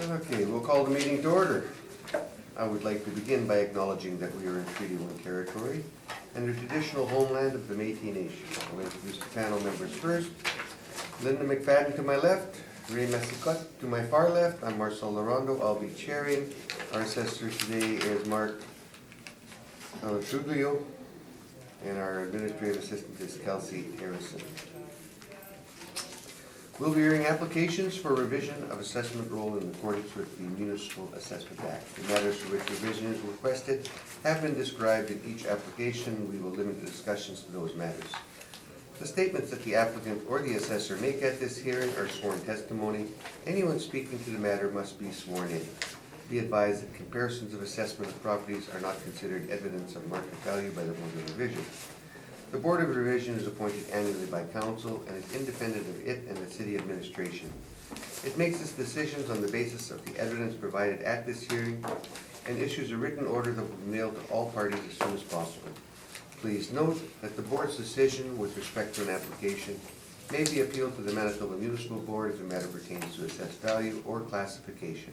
Okay, we'll call the meeting to order. I would like to begin by acknowledging that we are in Treaty 1 territory and the traditional homeland of the Métis Nation. I'll introduce the panel members first. Linda McFadden to my left, Ray Messicot to my far left. I'm Marcel Larondo, I'll be chairing. Our assessor today is Mark Truglio, and our administrative assistant is Kelsey Harrison. We'll be hearing applications for revision of assessment roll in accordance with the Municipal Assessment Act. The matters for which revision is requested have been described in each application. We will limit the discussions to those matters. The statements that the applicant or the assessor make at this hearing are sworn testimony. Anyone speaking to the matter must be sworn in. Be advised that comparisons of assessment of properties are not considered evidence of market value by the Board of Revision. The Board of Revision is appointed annually by Council and is independent of it and the City Administration. It makes its decisions on the basis of the evidence provided at this hearing and issues a written order that will be mailed to all parties as soon as possible. Please note that the Board's decision with respect to an application may be appealed to the Manitoba Municipal Board if the matter pertains to assessed value or classification,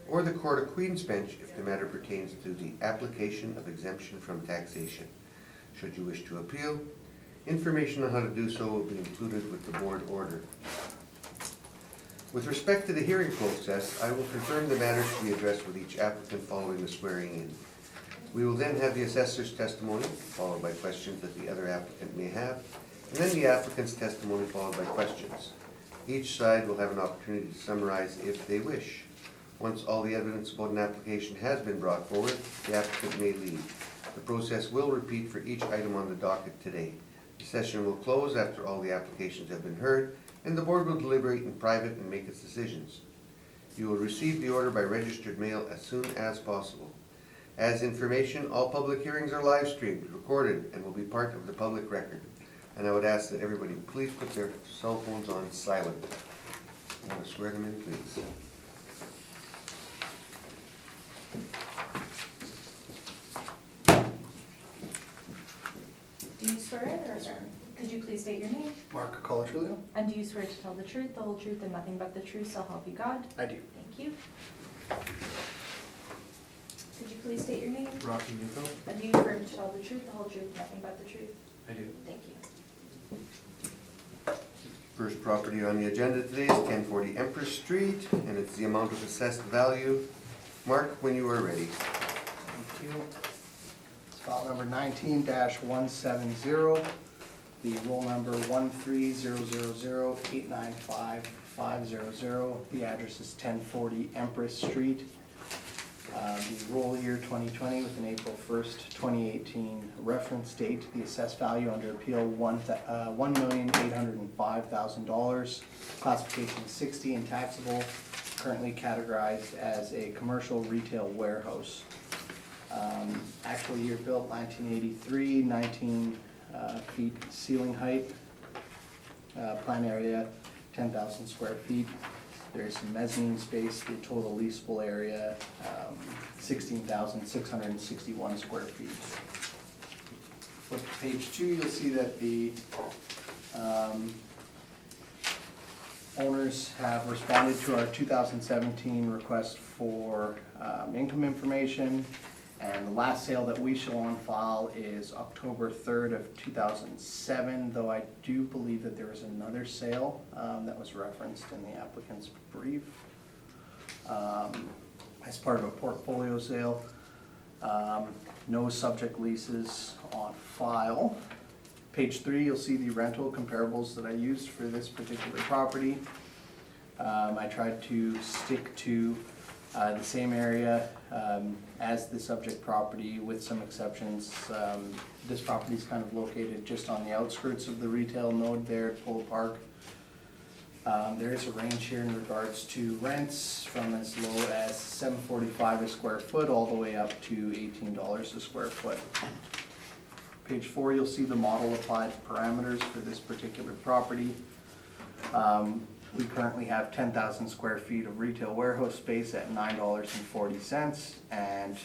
or the Court of Queen's Bench if the matter pertains to the application of exemption from taxation. Should you wish to appeal, information on how to do so will be included with the board order. With respect to the hearing process, I will confirm the matters to be addressed with each applicant following the swearing in. We will then have the assessor's testimony, followed by questions that the other applicant may have, and then the applicant's testimony followed by questions. Each side will have an opportunity to summarize if they wish. Once all the evidence about an application has been brought forward, the applicant may leave. The process will repeat for each item on the docket today. The session will close after all the applications have been heard, and the board will deliberate in private and make its decisions. You will receive the order by registered mail as soon as possible. As information, all public hearings are live streamed, recorded, and will be part of the public record. And I would ask that everybody please put their cell phones on silent. I want to swear them in, please. Do you swear it or affirm? Could you please state your name? Mark Colatruglio. And do you swear to tell the truth, the whole truth, and nothing but the truth, so help you God? I do. Thank you. Could you please state your name? Rocky Nico. And do you swear to tell the truth, the whole truth, nothing but the truth? I do. Thank you. First property on the agenda today is 1040 Empress Street, and it's the amount of assessed value. Mark, when you are ready. Thank you. It's file number 19-170. The roll number 13000895500. The address is 1040 Empress Street. The roll year 2020 with an April 1st, 2018 reference date. The assessed value under appeal $1,805,000. Classification 60 and taxable. Currently categorized as a commercial retail warehouse. Actual year built 1983, 19 feet ceiling height. Plan area 10,000 square feet. There's some mezzanine space. The total leasable area 16,661 square feet. Flip to page 2, you'll see that the owners have responded to our 2017 request for income information, and the last sale that we show on file is October 3rd of 2007, though I do believe that there was another sale that was referenced in the applicant's brief as part of a portfolio sale. No subject leases on file. Page 3, you'll see the rental comparables that I used for this particular property. I tried to stick to the same area as the subject property with some exceptions. This property is kind of located just on the outskirts of the retail node there at Polo Park. There is a range here in regards to rents from as low as $7.45 a square foot all the way up to $18 a square foot. Page 4, you'll see the model applied parameters for this particular property. We currently have 10,000 square feet of retail warehouse space at $9.40 and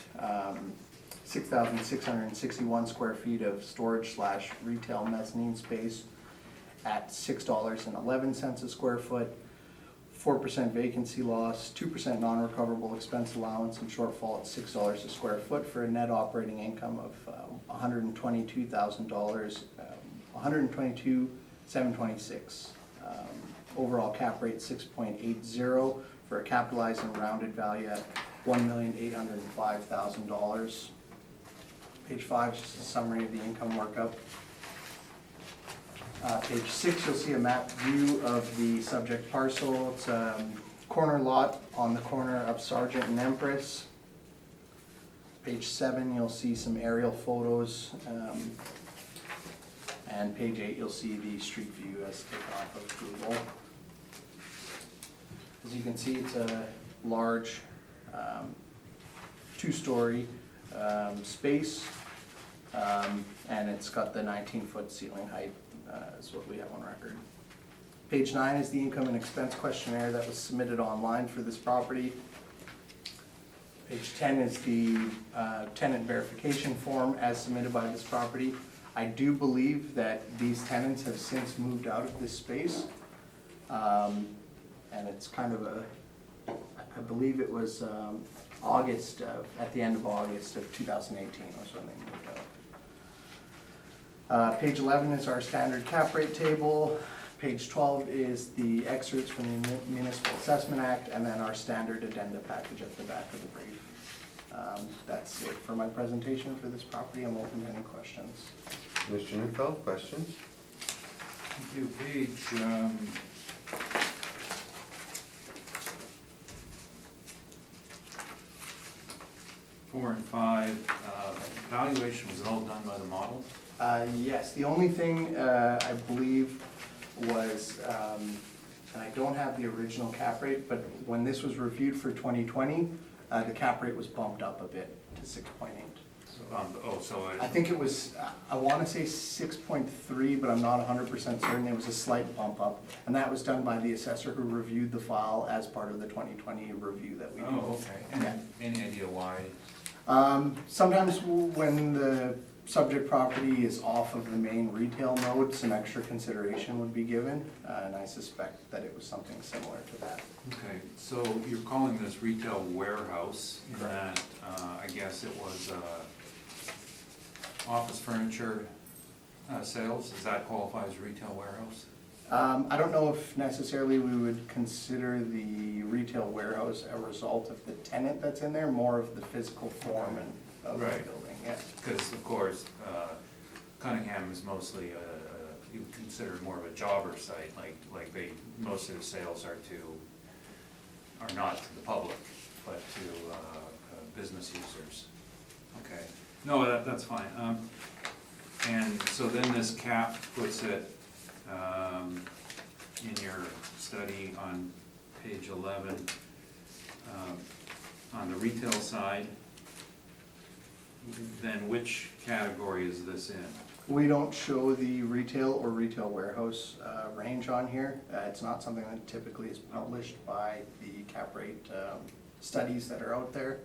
6,661 square feet of storage/retail mezzanine space at $6.11 a square foot. 4% vacancy loss, 2% non-recoverable expense allowance, and shortfall at $6 a square foot for a net operating income of $122,000, $122,726. Overall cap rate 6.80 for a capitalized and rounded value at $1,805,000. Page 5 is just a summary of the income workup. Page 6, you'll see a map view of the subject parcel. It's a corner lot on the corner of Sargent and Empress. Page 7, you'll see some aerial photos. And page 8, you'll see the street view as taken off of Google. As you can see, it's a large two-story space, and it's got the 19-foot ceiling height, is what we have on record. Page 9 is the income and expense questionnaire that was submitted online for this property. Page 10 is the tenant verification form as submitted by this property. I do believe that these tenants have since moved out of this space. And it's kind of I believe it was August, at the end of August of 2018 was when they moved out. Page 11 is our standard cap rate table. Page 12 is the excerpts from the Municipal Assessment Act, and then our standard addenda package at the back of the brief. That's it for my presentation for this property. I'm open to any questions. Mr. Neufeld, questions? Thank you. Page 4 and 5, valuation was all done by the model? Yes, the only thing I believe was, and I don't have the original cap rate, but when this was reviewed for 2020, the cap rate was bumped up a bit to 6.8. I think it was, I want to say 6.3, but I'm not 100% certain. It was a slight bump up, and that was done by the assessor who reviewed the file as part of the 2020 review that we did. Oh, okay. And any idea why? Sometimes when the subject property is off of the main retail node, some extra consideration would be given, and I suspect that it was something similar to that. Okay, so you're calling this retail warehouse, Correct. that I guess it was office furniture sales, does that qualify as retail warehouse? I don't know if necessarily we would consider the retail warehouse a result of the tenant that's in there, more of the physical form and of the Right. building, yeah. Because of course, Cunningham is mostly, you would consider more of a jobber site, like most of the sales are not to the public, but to business users. Okay, no, that's fine. And so then this cap puts it in your study on page 11, on the retail side, then which category is this in? We don't show the retail or retail warehouse range on here. It's not something that typically is published by the cap rate studies that are out there.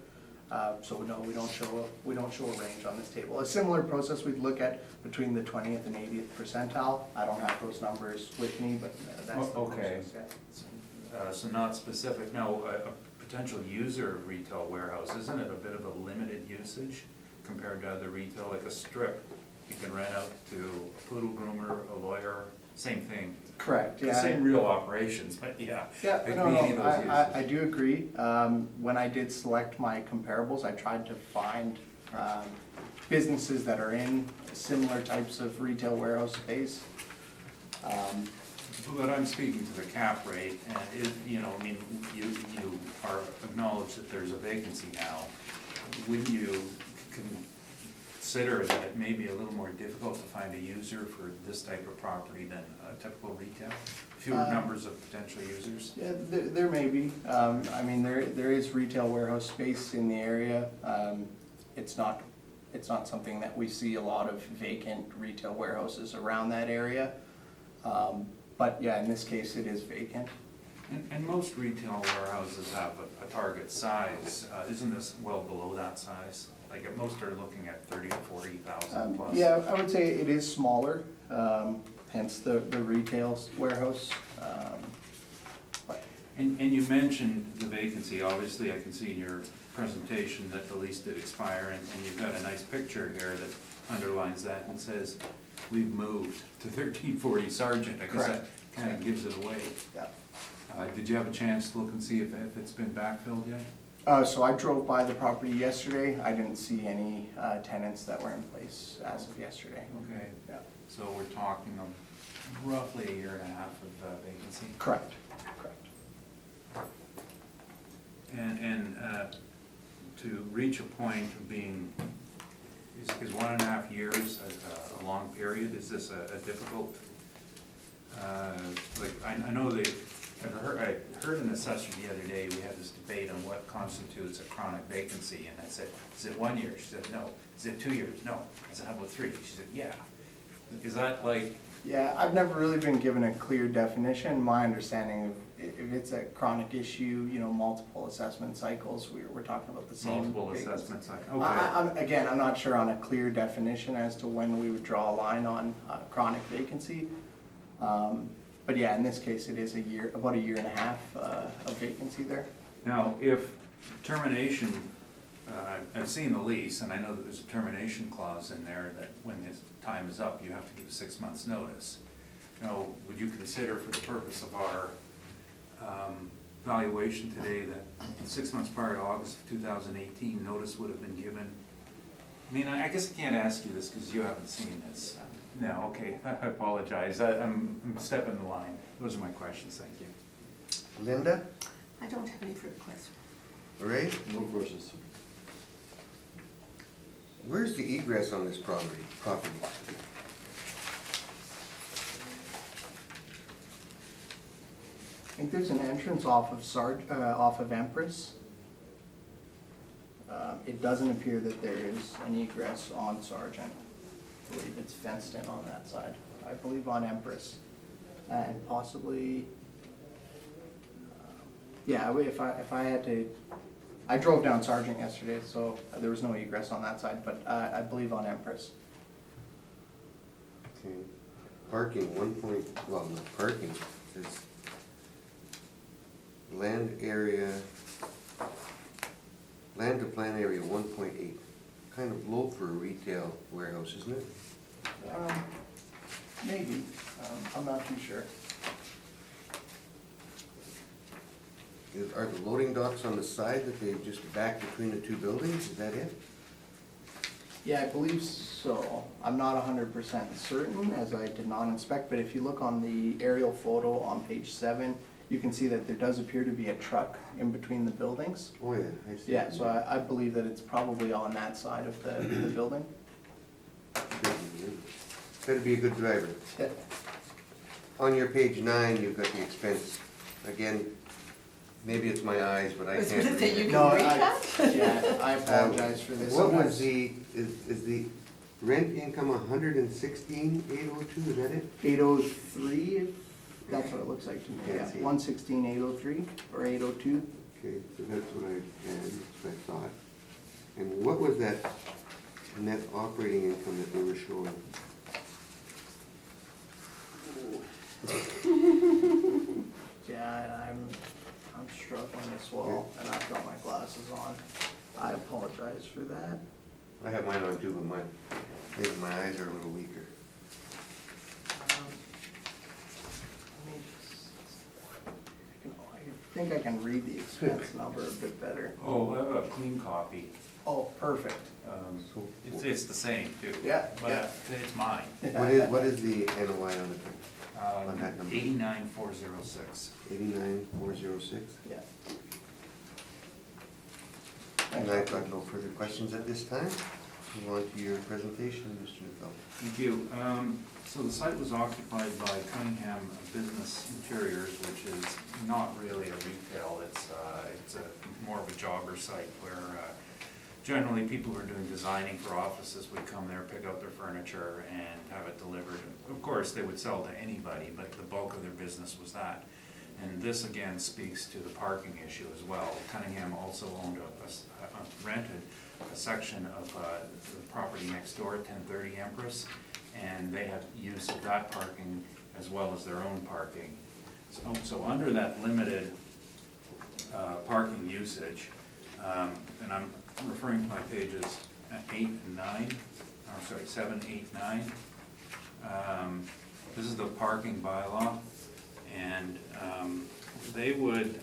So no, we don't show a range on this table. A similar process we'd look at between the 20th and 80th percentile. I don't have those numbers with me, but that's the Okay. process, yeah. So not specific. Now, a potential user of retail warehouse, isn't it a bit of a limited usage compared to other retail, like a strip? You can rent out to a poodle groomer, a lawyer, same thing. Correct, The yeah. same real operations, but yeah. Yeah, it no, could be any of those I uses. do agree. When I did select my comparables, I tried to find businesses that are in similar types of retail warehouse space. But I'm speaking to the cap rate, and it, you are acknowledge that there's a vacancy now. Would you consider that it may be a little more difficult to find a user for this type of property than a typical retail? Fewer numbers of potential users? Yeah, there may be. I mean, there is retail warehouse space in the area. It's not something that we see a lot of vacant retail warehouses around that area. But yeah, in this case, it is vacant. And most retail warehouses have a target size. Isn't this well below that size? Like at most are looking at 30 to 40,000 plus. Yeah, I would say it is smaller, hence the retail warehouse. But And you mentioned the vacancy, obviously I can see in your presentation that the lease did expire, and you've got a nice picture here that underlines that and says, we've moved to 1340 Sargent. I guess that Correct. kind of gives it away. Yeah. Did you have a chance to look and see if it's been backfilled yet? So I drove by the property yesterday. I didn't see any tenants that were in place as of yesterday. Okay, Yeah. so we're talking of roughly a year and a half of vacancy. Correct, correct. And to reach a point of being, is 1.5 years a long period? Is this a difficult, like, I know I heard an assessor the other day, we had this debate on what constitutes a chronic vacancy, and I said, is it 1 year? She said, no. Is it 2 years? No. I said, how about 3? She said, yeah. Is that like? Yeah, I've never really been given a clear definition. My understanding of if it's a chronic issue, you know, multiple assessment cycles, we're talking about the same. Multiple vacancy. assessment cycle, okay. Again, I'm not sure on a clear definition as to when we would draw a line on chronic vacancy. But yeah, in this case, it is about a year and a half of vacancy there. Now, if termination, I've seen the lease, and I know that there's a termination clause in there that when this time is up, you have to give 6 months' notice. Now, would you consider, for the purpose of our valuation today, that 6 months prior to August of 2018, notice would have been given? I mean, I guess I can't ask you this because you haven't seen this. No, okay, I apologize, I'm stepping the line. Those are my questions, thank you. Linda? I don't have any further questions. Ray? No questions. Where's the egress on this property? I think there's an entrance off of Empress. It doesn't appear that there is an egress on Sargent. I believe it's fenced in on that side. I believe on Empress. And possibly, yeah, if I had to, I drove down Sargent yesterday, so there was no egress on that side, but I believe on Empress. Okay. Parking, not parking, it's land to plan area 1.8. Kind of low for a retail warehouse, isn't it? Maybe, I'm not too sure. Are the loading docks on the side that they just back between the two buildings, is that it? Yeah, I believe so. I'm not 100% certain, as I did not inspect, but if you look on the aerial photo on page 7, you can see that there does appear to be a truck in between the buildings. Oh, yeah, I see. Yeah, so I believe that it's probably on that side of the building. Better be a good driver. Yeah. On your page 9, you've got the expense. Again, maybe it's my eyes, but I I was can't gonna say, read you it. can read that? Yeah, I apologize for this. What was is the rent income 116,802, is that it? 803, that's what it looks like to me, yeah. Can't see. 116,803 or 802. Okay, so that's what I had, that's what I thought. And what was that net operating income that they were showing? Yeah, I'm struggling as well, and I've got my glasses on. I apologize for that. I have mine on too, but maybe my eyes are a little weaker. Let me just, I think I can read the expense number a bit better. Oh, I have a clean copy. Oh, perfect. It's the same too. Yeah, But yeah. it's mine. What is the NOI on that number? 89,406. 89,406? Yeah. And I've got no further questions at this time. Move on to your presentation, Mr. Neufeld. Thank you. So the site was occupied by Cunningham Business Interiors, which is not really a retail. It's more of a jobber site where generally people who are doing designing for offices would come there, pick up their furniture and have it delivered. Of course, they would sell to anybody, but the bulk of their business was that. And this again speaks to the parking issue as well. Cunningham also owned rented a section of the property next door, 1030 Empress, and they had use of that parking as well as their own parking. So under that limited parking usage. And I'm referring to my pages 8 and 9, I'm sorry, 7, 8, 9. This is the parking bylaw, and they would,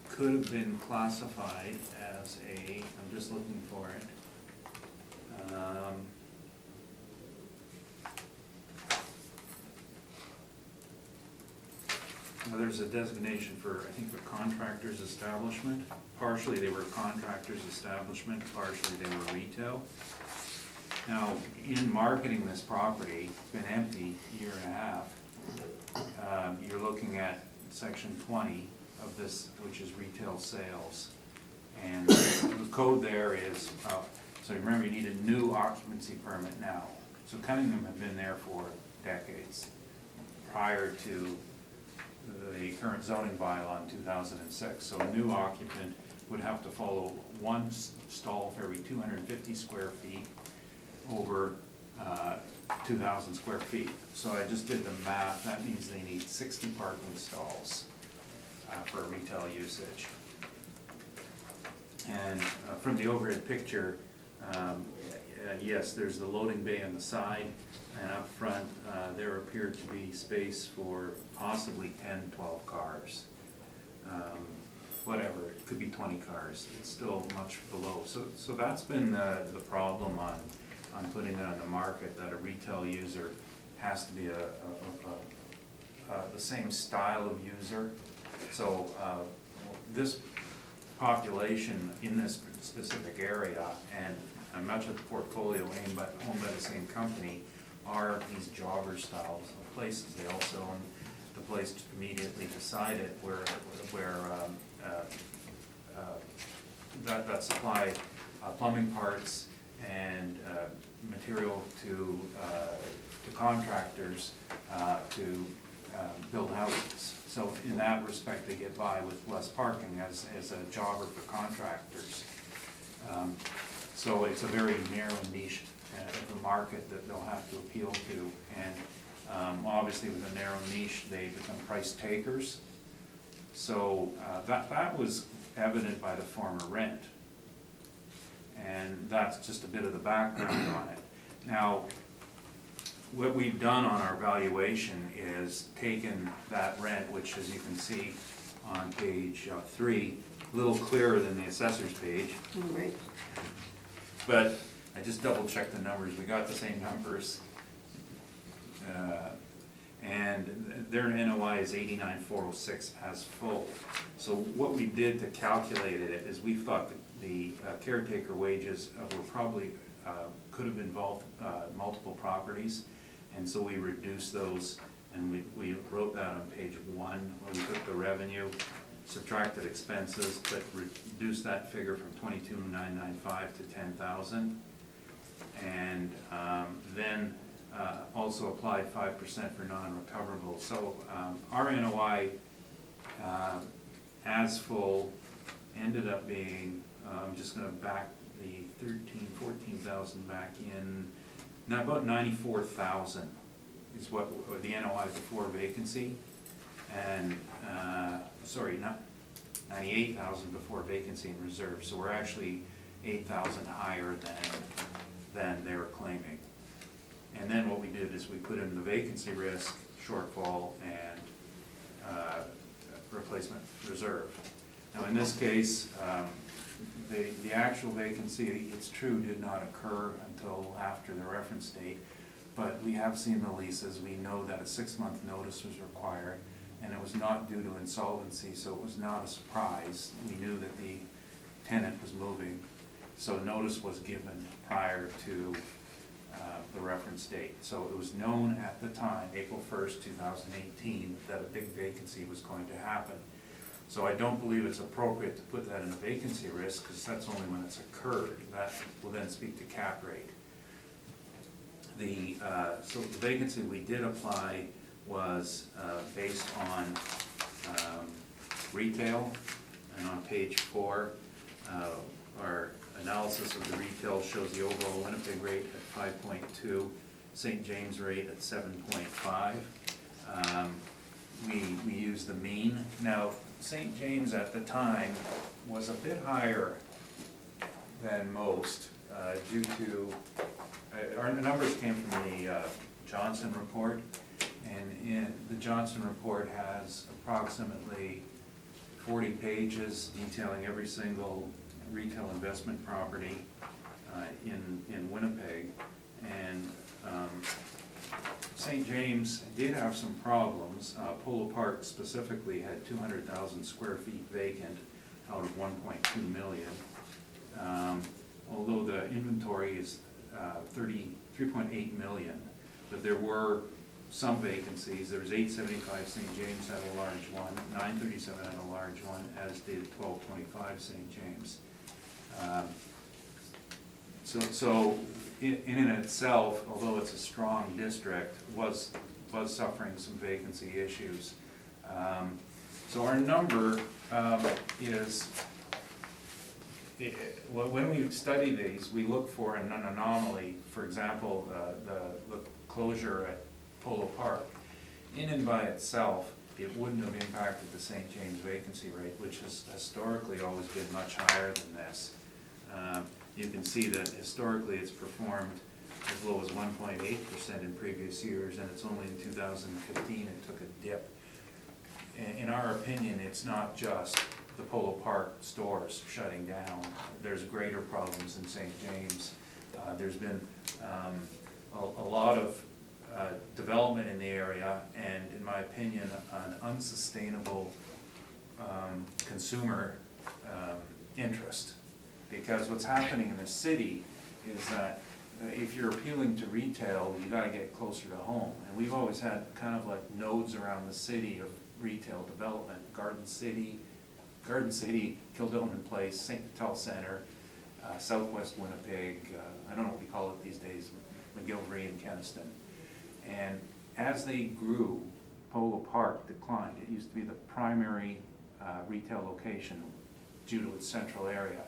could have been classified as a, I'm just looking for it. Well, there's a designation for, I think, for contractor's establishment. Partially they were contractor's establishment, partially they were retail. Now, in marketing this property, it's been empty a year and a half. You're looking at section 20 of this, which is retail sales. And the code there is, so remember, you need a new occupancy permit now. So Cunningham had been there for decades, prior to the current zoning bylaw in 2006. So a new occupant would have to follow one stall for every 250 square feet over 2,000 square feet. So I just did the math, that means they need 60 parking stalls for retail usage. And from the overhead picture, yes, there's the loading bay on the side, and up front, there appeared to be space for possibly 10, 12 cars. Whatever, it could be 20 cars, it's still much below. So that's been the problem on putting it on the market, that a retail user has to be the same style of user. So this population in this specific area, and much of the portfolio owned by the same company, are these jobber styles of places. They also own the place immediately beside it where that supply plumbing parts and material to contractors to build houses. So in that respect, they get by with less parking as a jobber for contractors. So it's a very narrow niche of the market that they'll have to appeal to. And obviously with a narrow niche, they become price takers. So that was evident by the former rent. And that's just a bit of the background on it. Now, what we've done on our valuation is taken that rent, which as you can see on page 3, a little clearer than the assessor's page. Right. But I just double checked the numbers, we got the same numbers. And their NOI is 89,406 as full. So what we did to calculate it is we thought that the caretaker wages were probably, could have involved multiple properties. And so we reduced those, and we wrote that on page 1, where we took the revenue, subtracted expenses, but reduced that figure from 22,995 to 10,000. And then also applied 5% for non-recoverable. So our NOI as full ended up being, I'm just going to back the 14,000 back in, now about 94,000 is what the NOI before vacancy, and sorry, not 98,000 before vacancy and reserve. So we're actually 8,000 higher than they were claiming. And then what we did is we put in the vacancy risk, shortfall, and replacement reserve. Now in this case, the actual vacancy, it's true, did not occur until after the reference date, but we have seen the leases. We know that a 6-month notice was required, and it was not due to insolvency, so it was not a surprise. We knew that the tenant was moving, so notice was given prior to the reference date. So it was known at the time, April 1st, 2018, that a big vacancy was going to happen. So I don't believe it's appropriate to put that in a vacancy risk, because that's only when it's occurred. That will then speak to cap rate. So the vacancy we did apply was based on retail, and on page 4, our analysis of the retail shows the overall Winnipeg rate at 5.2, St. James rate at 7.5. We use the mean. Now, St. James at the time was a bit higher than most due to, our numbers came from the Johnson report, and the Johnson report has approximately 40 pages detailing every single retail investment property in Winnipeg. And St. James did have some problems. Polo Park specifically had 200,000 square feet vacant out of 1.2 million. Although the inventory is 3.8 million, but there were some vacancies. There was 875 St. James had a large one, 937 had a large one, as did 1225 St. James. So in itself, although it's a strong district, was suffering some vacancy issues. So our number is, when we study these, we look for an anomaly. For example, the closure at Polo Park. In and by itself, it wouldn't have impacted the St. James vacancy rate, which has historically always been much higher than this. You can see that historically it's performed as low as 1.8% in previous years, and it's only in 2015 it took a dip. In our opinion, it's not just the Polo Park stores shutting down. There's greater problems in St. James. There's been a lot of development in the area, and in my opinion, an unsustainable consumer interest. Because what's happening in the city is that if you're appealing to retail, you gotta get closer to home. And we've always had kind of like nodes around the city of retail development. Garden City, Kildonan Place, St. Patel Center, Southwest Winnipeg, I don't know what we call it these days, McGilvery and Keniston. And as they grew, Polo Park declined. It used to be the primary retail location due to its central area.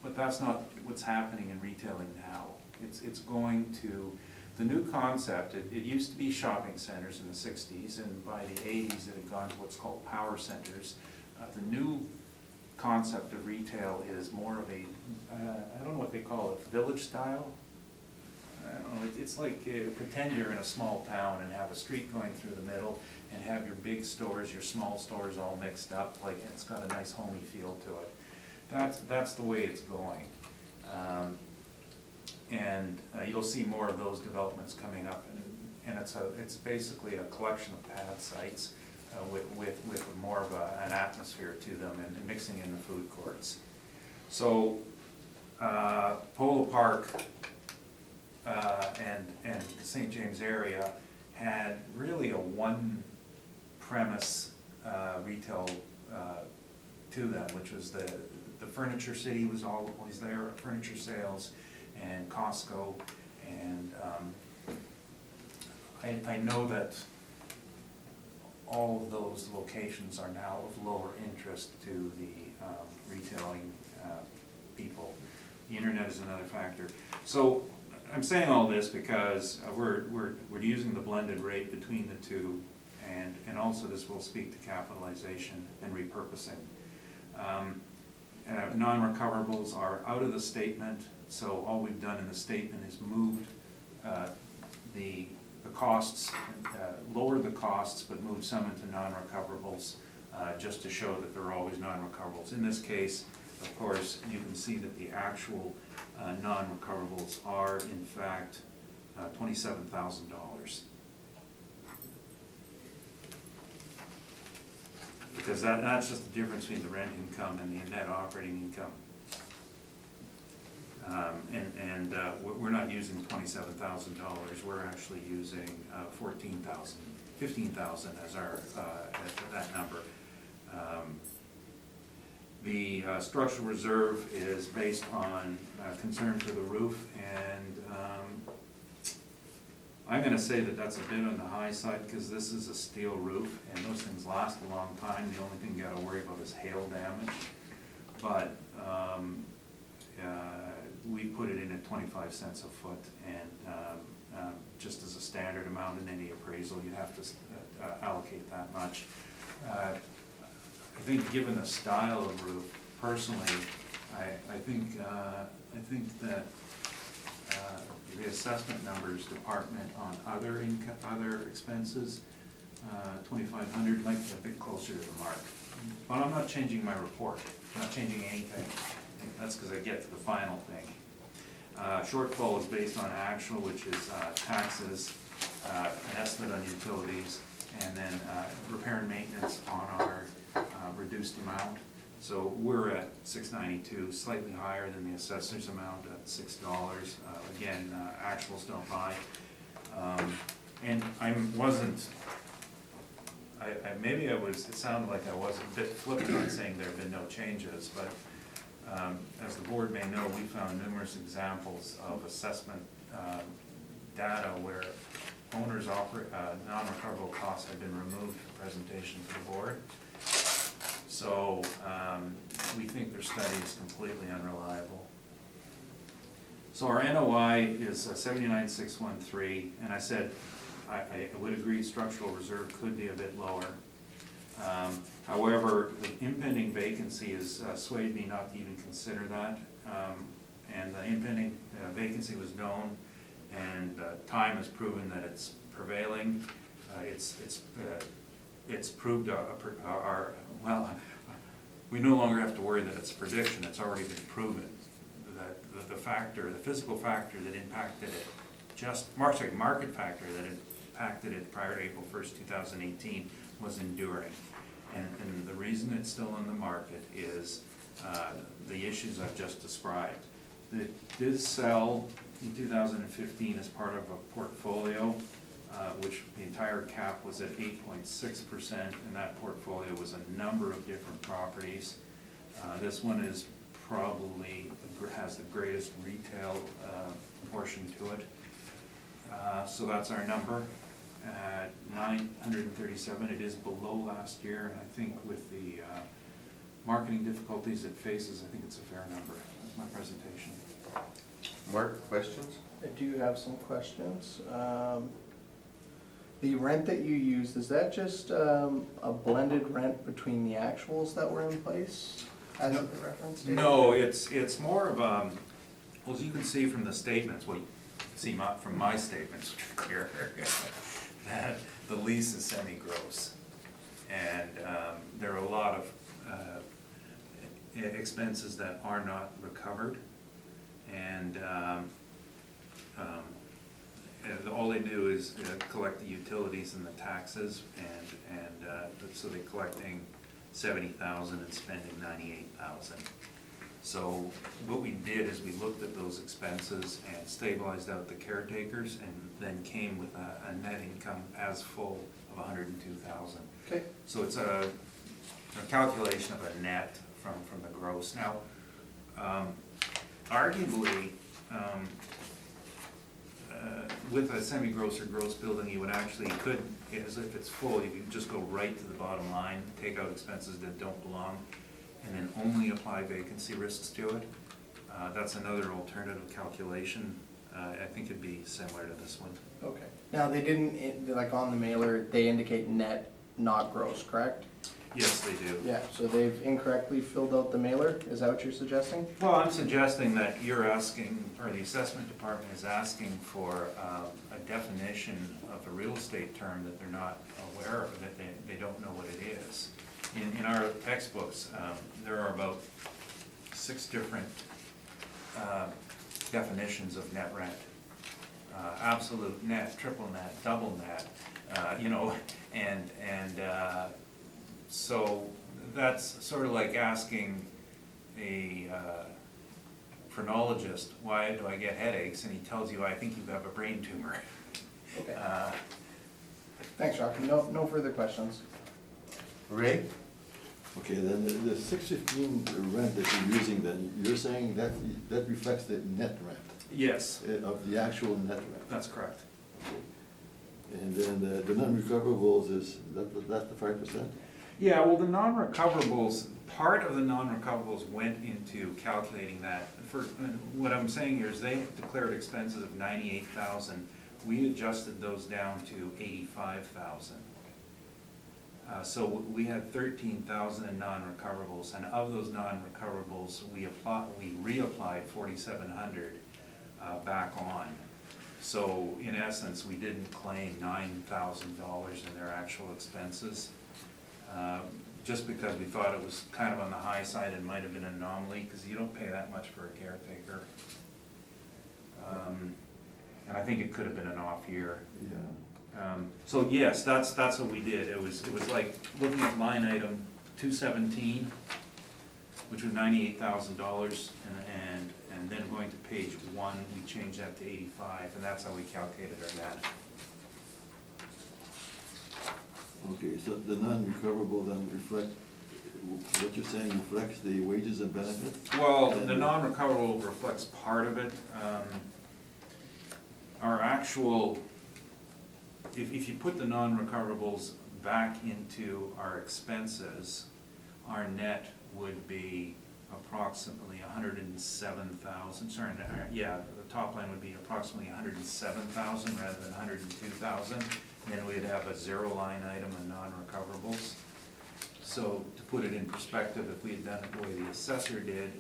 But that's not what's happening in retailing now. It's going to, the new concept, it used to be shopping centers in the 60s, and by the 80s it had gone to what's called power centers. The new concept of retail is more of a, I don't know what they call it, village style? I don't know, it's like pretend you're in a small town and have a street going through the middle and have your big stores, your small stores all mixed up, like it's got a nice homey feel to it. That's the way it's going. And you'll see more of those developments coming up, and it's basically a collection of pad sites with more of an atmosphere to them, and mixing in the food courts. So Polo Park and the St. James area had really a one premise retail to them, which was the Furniture City was always there, furniture sales, and Costco, and I know that all of those locations are now of lower interest to the retailing people. The internet is another factor. So I'm saying all this because we're using the blended rate between the two, and also this will speak to capitalization and repurposing. Non-recoverables are out of the statement, so all we've done in the statement is moved the costs, lowered the costs, but moved some into non-recoverables, just to show that there are always non-recoverables. In this case, of course, you can see that the actual non-recoverables are in fact $27,000. Because that's just the difference between the rent income and the net operating income. We're not using $27,000. We're actually using $15,000 as our that number. The structural reserve is based on concern for the roof, and I'm going to say that that's a bit on the high side because this is a steel roof and those things last a long time. The only thing you got to worry about is hail damage. But we put it in at 25 cents a foot, and just as a standard amount in any appraisal, you'd have to allocate that much. I think given the style of roof, personally, I think that the assessment numbers department on other expenses, 2,500 might be a bit closer to the mark. But I'm not changing my report, I'm not changing anything. That's because I get to the final thing. Shortfall is based on actual, which is taxes, an estimate on utilities, and then repair and maintenance on our reduced amount. So we're at $692, slightly higher than the assessor's amount at $6. Again, actuals don't lie. And it sounded like I was a bit flippant on saying there have been no changes, but as the board may know, we found numerous examples of assessment data where owners' non-recoverable costs have been removed for presentation to the board. So we think their study is completely unreliable. So our NOI is 79,613, and I said I would agree structural reserve could be a bit lower. However, the impending vacancy has swayed me not to even consider that. And the impending vacancy was known, and time has proven that it's prevailing. It's proved we no longer have to worry that it's a prediction. It's already been proven that the physical factor that impacted it, market factor that impacted it prior to April 1st, 2018 was enduring. And the reason it's still on the market is the issues I've just described. It did sell in 2015 as part of a portfolio, which the entire cap was at 8.6%, and that portfolio was a number of different properties. This one is probably has the greatest retail portion to it. So that's our number. At 937, it is below last year, and I think with the marketing difficulties it faces, I think it's a fair number. That's my presentation. Mark, questions? I do have some questions. The rent that you used, is that just a blended rent between the actuals that were in place as of the reference date? No, it's more of well, as you can see from the statements, from my statements, which are clear, that the lease is semi-gross. And there are a lot of expenses that are not recovered. And all they do is collect the utilities and the taxes, and so they're collecting $70,000 and spending $98,000. So what we did is we looked at those expenses and stabilized out the caretakers, and then came with a net income as full of $102,000. Okay. So it's a calculation of a net from the gross. Now, arguably, with a semi-gross or gross building, you would actually as if it's full, you could just go right to the bottom line, take out expenses that don't belong, and then only apply vacancy risks to it. That's another alternative calculation. I think it'd be similar to this one. Okay. Now, they didn't, like on the mailer, they indicate net, not gross, correct? Yes, they do. Yeah, so they've incorrectly filled out the mailer, is that what you're suggesting? Well, I'm suggesting that you're asking, or the assessment department is asking for a definition of a real estate term that they're not aware of, that they don't know what it is. In our textbooks, there are about 6 different definitions of net rent. Absolute net, triple net, double net, so that's sort of like asking a phrenologist, why do I get headaches? And he tells you, I think you have a brain tumor. Okay. Thanks, Rocky. No further questions. Ray? Okay, then the 615 rent that you're using, then you're saying that reflects the net rent Yes, of the actual net rent. that's correct. And then the non-recoverables that's the 5%? Yeah, well, the non-recoverables, part of the non-recoverables went into calculating that. What I'm saying here is they declared expenses of $98,000. We adjusted those down to $85,000. So we had 13,000 in non-recoverables, and of those non-recoverables, we reapplied 4,700 back on. So in essence, we didn't claim $9,000 in their actual expenses, just because we thought it was kind of on the high side and might have been an anomaly, because you don't pay that much for a caretaker. And I think it could have been an off year. Yeah. So yes, that's what we did. It was like looking at line item 217, which was $98,000, and then going to page 1, we changed that to 85, and that's how we calculated our net. Okay, so the non-recoverable then reflect, what you're saying reflects the wages and benefits? Well, the non-recoverable reflects part of it. Our actual, if you put the non-recoverables back into our expenses, our net would be approximately 107,000, sorry, yeah, the top line would be approximately 107,000 rather than 102,000. And then we'd have a zero line item in non-recoverables. So to put it in perspective, if we had done it the way the assessor did,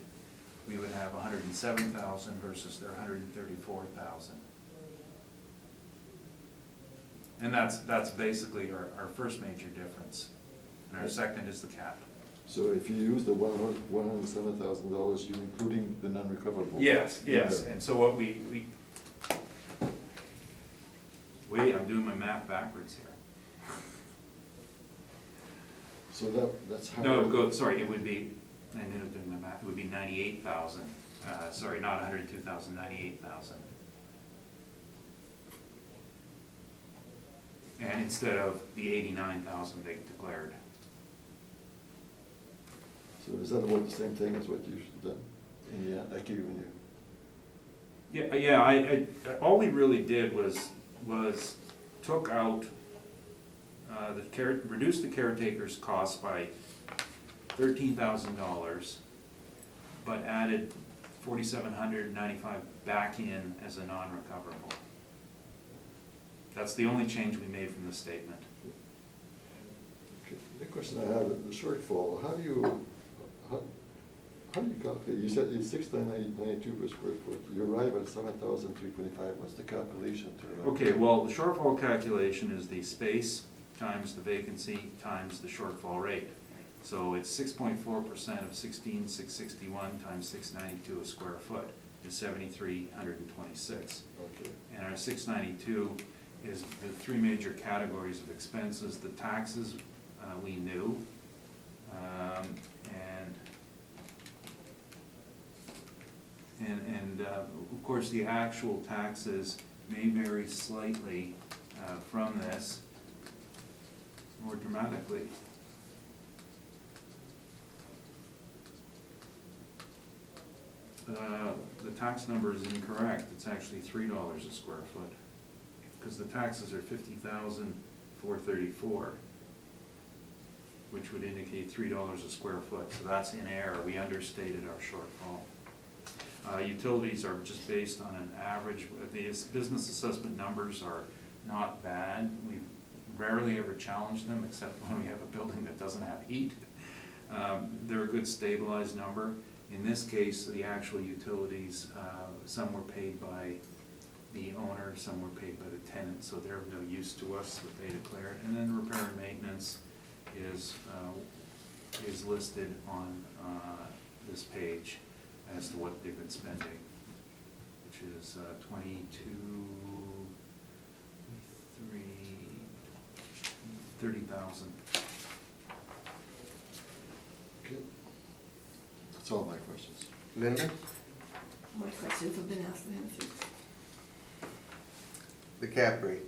we would have 107,000 versus their 134,000. And that's basically our first major difference. And our second is the cap. So if you use the $107,000, you're including the non-recoverable? Yes, yes, Yeah. and so what we wait, I'm doing my math backwards here. So that's how. No, sorry, it would be, I ended up doing my math, it would be 98,000, sorry, not 102,000, 98,000. And instead of the 89,000 they declared. So is that about the same thing as what you should have done? In the end, I keep you. Yeah, I all we really did was took out, reduced the caretaker's costs by $13,000, but added $4,795 back in as a non-recoverable. That's the only change we made from the statement. Okay. The question I have, the shortfall, how do you calculate? You said it's $6,992 per square foot. You arrive at $7,325. What's the calculation to? Okay, well, the shortfall calculation is the space times the vacancy times the shortfall rate. So it's 6.4% of 16,661 times 692 a square foot is 7,326. Okay. And our 692 is the three major categories of expenses. The taxes, we knew, and of course the actual taxes may vary slightly from this, more dramatically. The tax number is incorrect. It's actually $3 a square foot, because the taxes are $50,434, which would indicate $3 a square foot. So that's in error. We understated our shortfall. Utilities are just based on an average. The business assessment numbers are not bad. We rarely ever challenge them, except when we have a building that doesn't have heat. They're a good stabilized number. In this case, the actual utilities, some were paid by the owner, some were paid by the tenant, so they're of no use to us, what they declared. And then repair and maintenance is listed on this page as to what they've been spending, which is 30,000. Okay. That's all my questions. Linda? My questions have been asked and answered. The cap rate.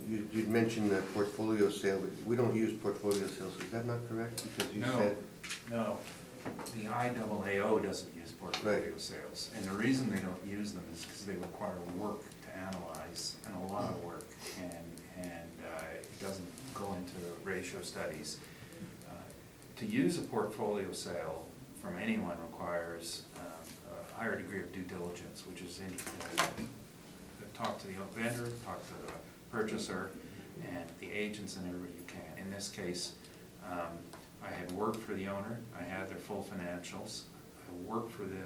You'd mentioned the portfolio sale, but we don't use portfolio sales, is that not correct? Because you said, No, the IAAO doesn't use portfolio Right. sales, and the reason they don't use them is because they require work to analyze, and a lot of work, and it doesn't go into ratio studies. To use a portfolio sale from anyone requires a higher degree of due diligence, which is talk to the vendor, talk to the purchaser, and the agents and everybody you can. in this case, I had worked for the owner, I had their full financials, I worked for the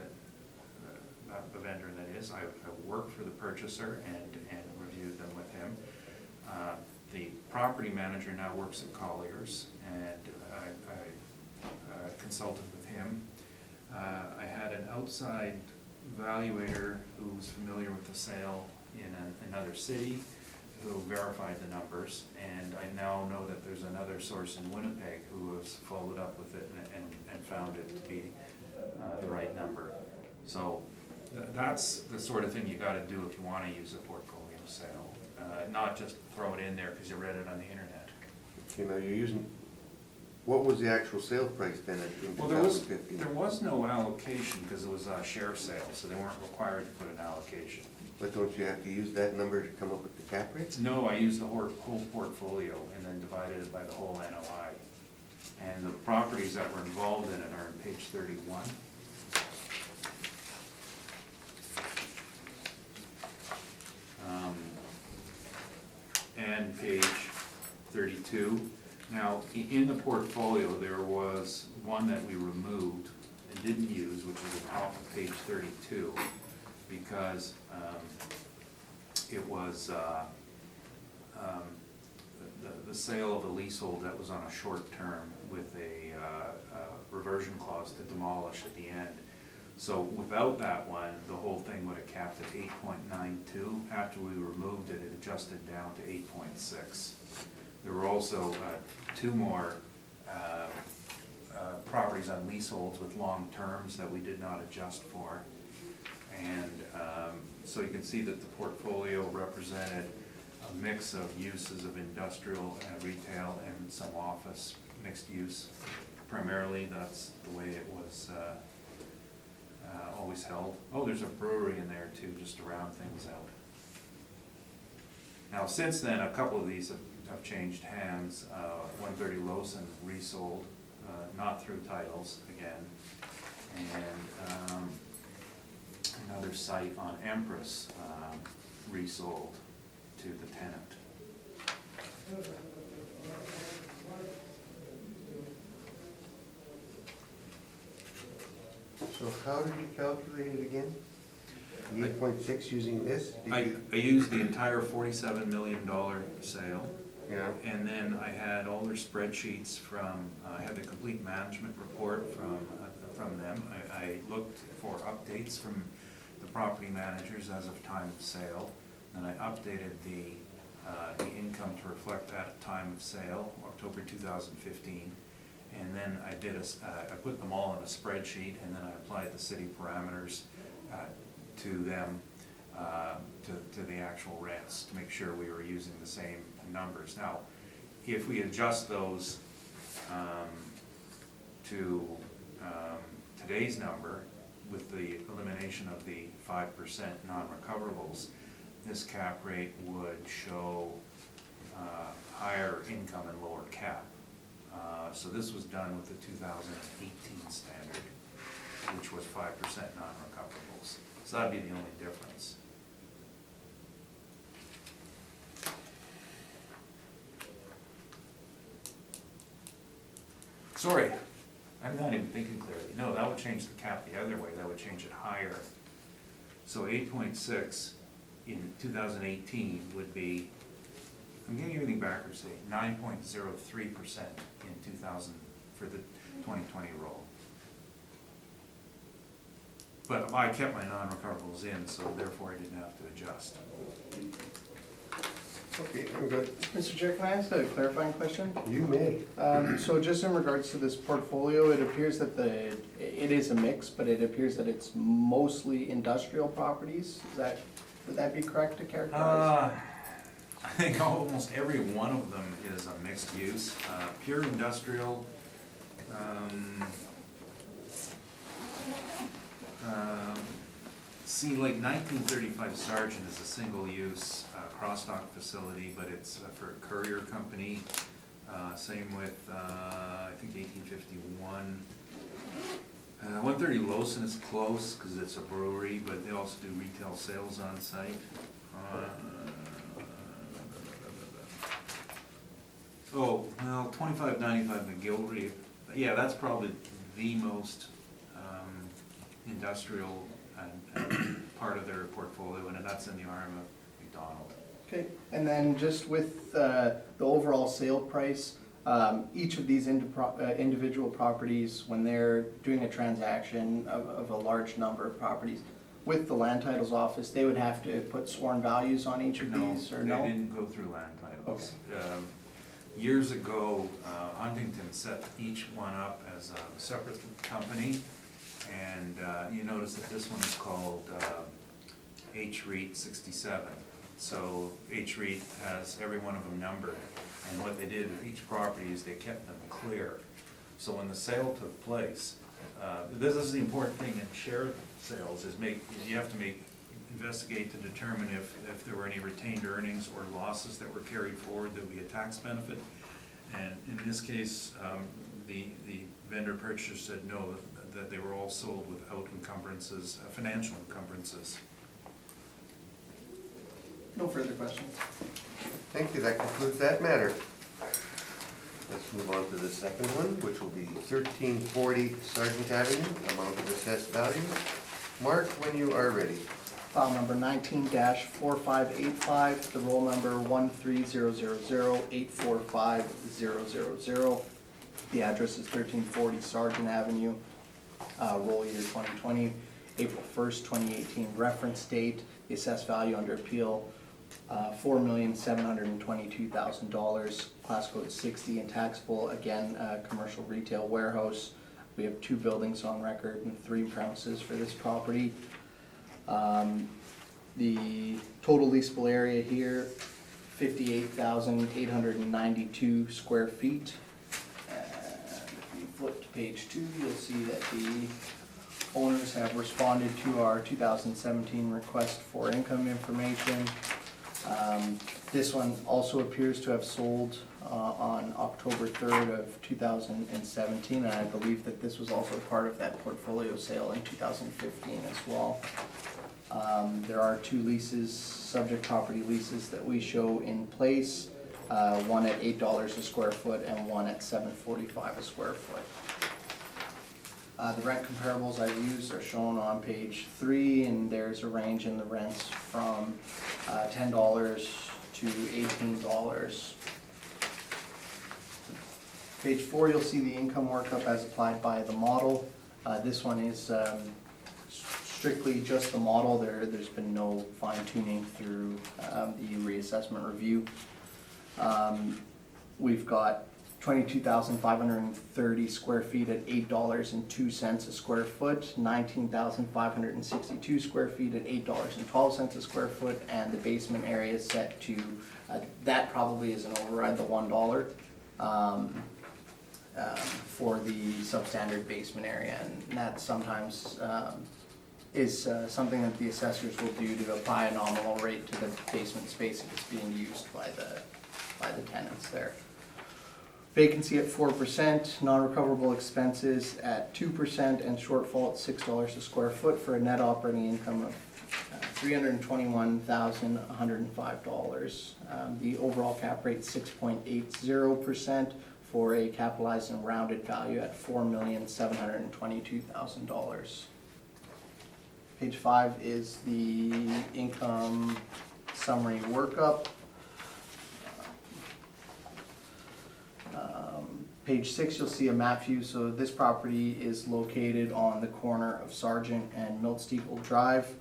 vendor that is, I worked for the purchaser and reviewed them with him. The property manager now works at Collier's, and I consulted with him. I had an outside valuator who was familiar with the sale in another city, who verified the numbers, and I now know that there's another source in Winnipeg who has followed up with it and found it to be the right number. So that's the sort of thing you gotta do if you wanna use a portfolio sale, not just throw it in there because you read it on the internet. You know, you're using, what was the actual sale price then in Well, 2015? there was no allocation because it was a share sale, so they weren't required to put an allocation. But don't you have to use that number to come up with the cap rate? No, I used the whole portfolio and then divided it by the whole NOI. And the properties that were involved in it are on page 31. And page 32. Now, in the portfolio, there was one that we removed and didn't use, which is the top of page 32, because it was the sale of a leasehold that was on a short term with a reversion clause to demolish at the end. So without that one, the whole thing would have capped at 8.92. After we removed it, it adjusted down to 8.6. There were also two more properties on leaseholds with long terms that we did not adjust for. And so you can see that the portfolio represented a mix of uses of industrial and retail and some office mixed use. Primarily, that's the way it was always held. Oh, there's a brewery in there too, just to round things out. Now, since then, a couple of these have changed hands. 130 Lawson resold, not through titles again, and another site on Empress resold to the tenant. So how did you calculate it again? The 8.6 using this? Did I you- used the entire $47 million sale. Yeah, And then I had all their spreadsheets from, I had the complete management report from them. I looked for updates from the property managers as of time of sale. And I updated the income to reflect that at time of sale, October 2015. And then I put them all in a spreadsheet, and then I applied the city parameters to them, to the actual rents, to make sure we were using the same numbers. Now, if we adjust those to today's number with the elimination of the 5% non-recoverables, this cap rate would show higher income and lower cap. So this was done with the 2018 standard, which was 5% non-recoverables. So that'd be the only difference. Sorry, I'm not even thinking clearly. No, that would change the cap the other way. That would change it higher. So 8.6 in 2018 would be, I'm getting everything backwards, 9.03% in 2000 for the 2020 roll. But I kept my non-recoverables in, so therefore I didn't have to adjust. okay, I'm good. Mr. Chair, can I ask a clarifying question? You may. So just in regards to this portfolio, it appears that it is a mix, but it appears that it's mostly industrial properties. Would that be correct to characterize? I think almost every one of them is a mixed use. Pure industrial, see, like 1935 Sargent is a single-use cross-dock facility, but it's for a courier company. Same with, I think 1851. 130 Lawson is close because it's a brewery, but they also do retail sales on site. Oh, well, 2595 McGilvery, yeah, that's probably the most industrial and part of their portfolio, and that's in the arm of McDonald. Okay, and then just with the overall sale price, each of these individual properties, when they're doing a transaction of a large number of properties, with the land titles office, they would have to put sworn values on each of these, or no? They didn't go through land titles. Years ago, Huntington set each one up as a separate company, and you notice that this one is called H-REIT 67. So H-REIT has every one of them numbered, and what they did with each property is they kept them clear. So when the sale took place, this is the important thing in share sales, is you have to investigate to determine if there were any retained earnings or losses that were carried forward that would be a tax benefit. And in this case, the vendor purchaser said no, that they were all sold without encumbrances, financial encumbrances. No further questions. Thank you, that concludes that matter. Let's move on to the second one, which will be 1340 Sergeant Avenue, amount of assessed value. Mark, when you are ready. File number 19-4585, the roll number 130084500. The address is 1340 Sergeant Avenue, roll year 2020, April 1st, 2018, reference date, the assessed value under appeal, $4,722,000, class code 60 and taxable, again, commercial retail warehouse. We have 2 buildings on record and 3 premises for this property. The total leasable area here, 58,892 square feet. And if you flip to page 2, you'll see that the owners have responded to our 2017 request for income information. This one also appears to have sold on October 3rd of 2017, and I believe that this was also part of that portfolio sale in 2015 as well. There are 2 leases, subject property leases, that we show in place, one at $8 a square foot and one at $7.45 a square foot. The rent comparables I've used are shown on page 3, and there's a range in the rents from $10 to $18. Page 4, you'll see the income workup as applied by the model. This one is strictly just the model. There's been no fine tuning through the reassessment review. We've got 22,530 square feet at $8.02 a square foot, 19,562 square feet at $8.12 a square foot, and the basement area is set to, that probably is an override, the $1 for the substandard basement area, and that sometimes is something that the assessors will do to apply a nominal rate to the basement space if it's being used by the tenants there. Vacancy at 4%, non-recoverable expenses at 2%, and shortfall at $6 a square foot for a net operating income of $321,105. The overall cap rate 6.80% for a capitalized and rounded value at $4,722,000. Page 5 is the income summary workup. Page 6, you'll see a map view. So this property is located on the corner of Sargent and Miltsteeple Drive,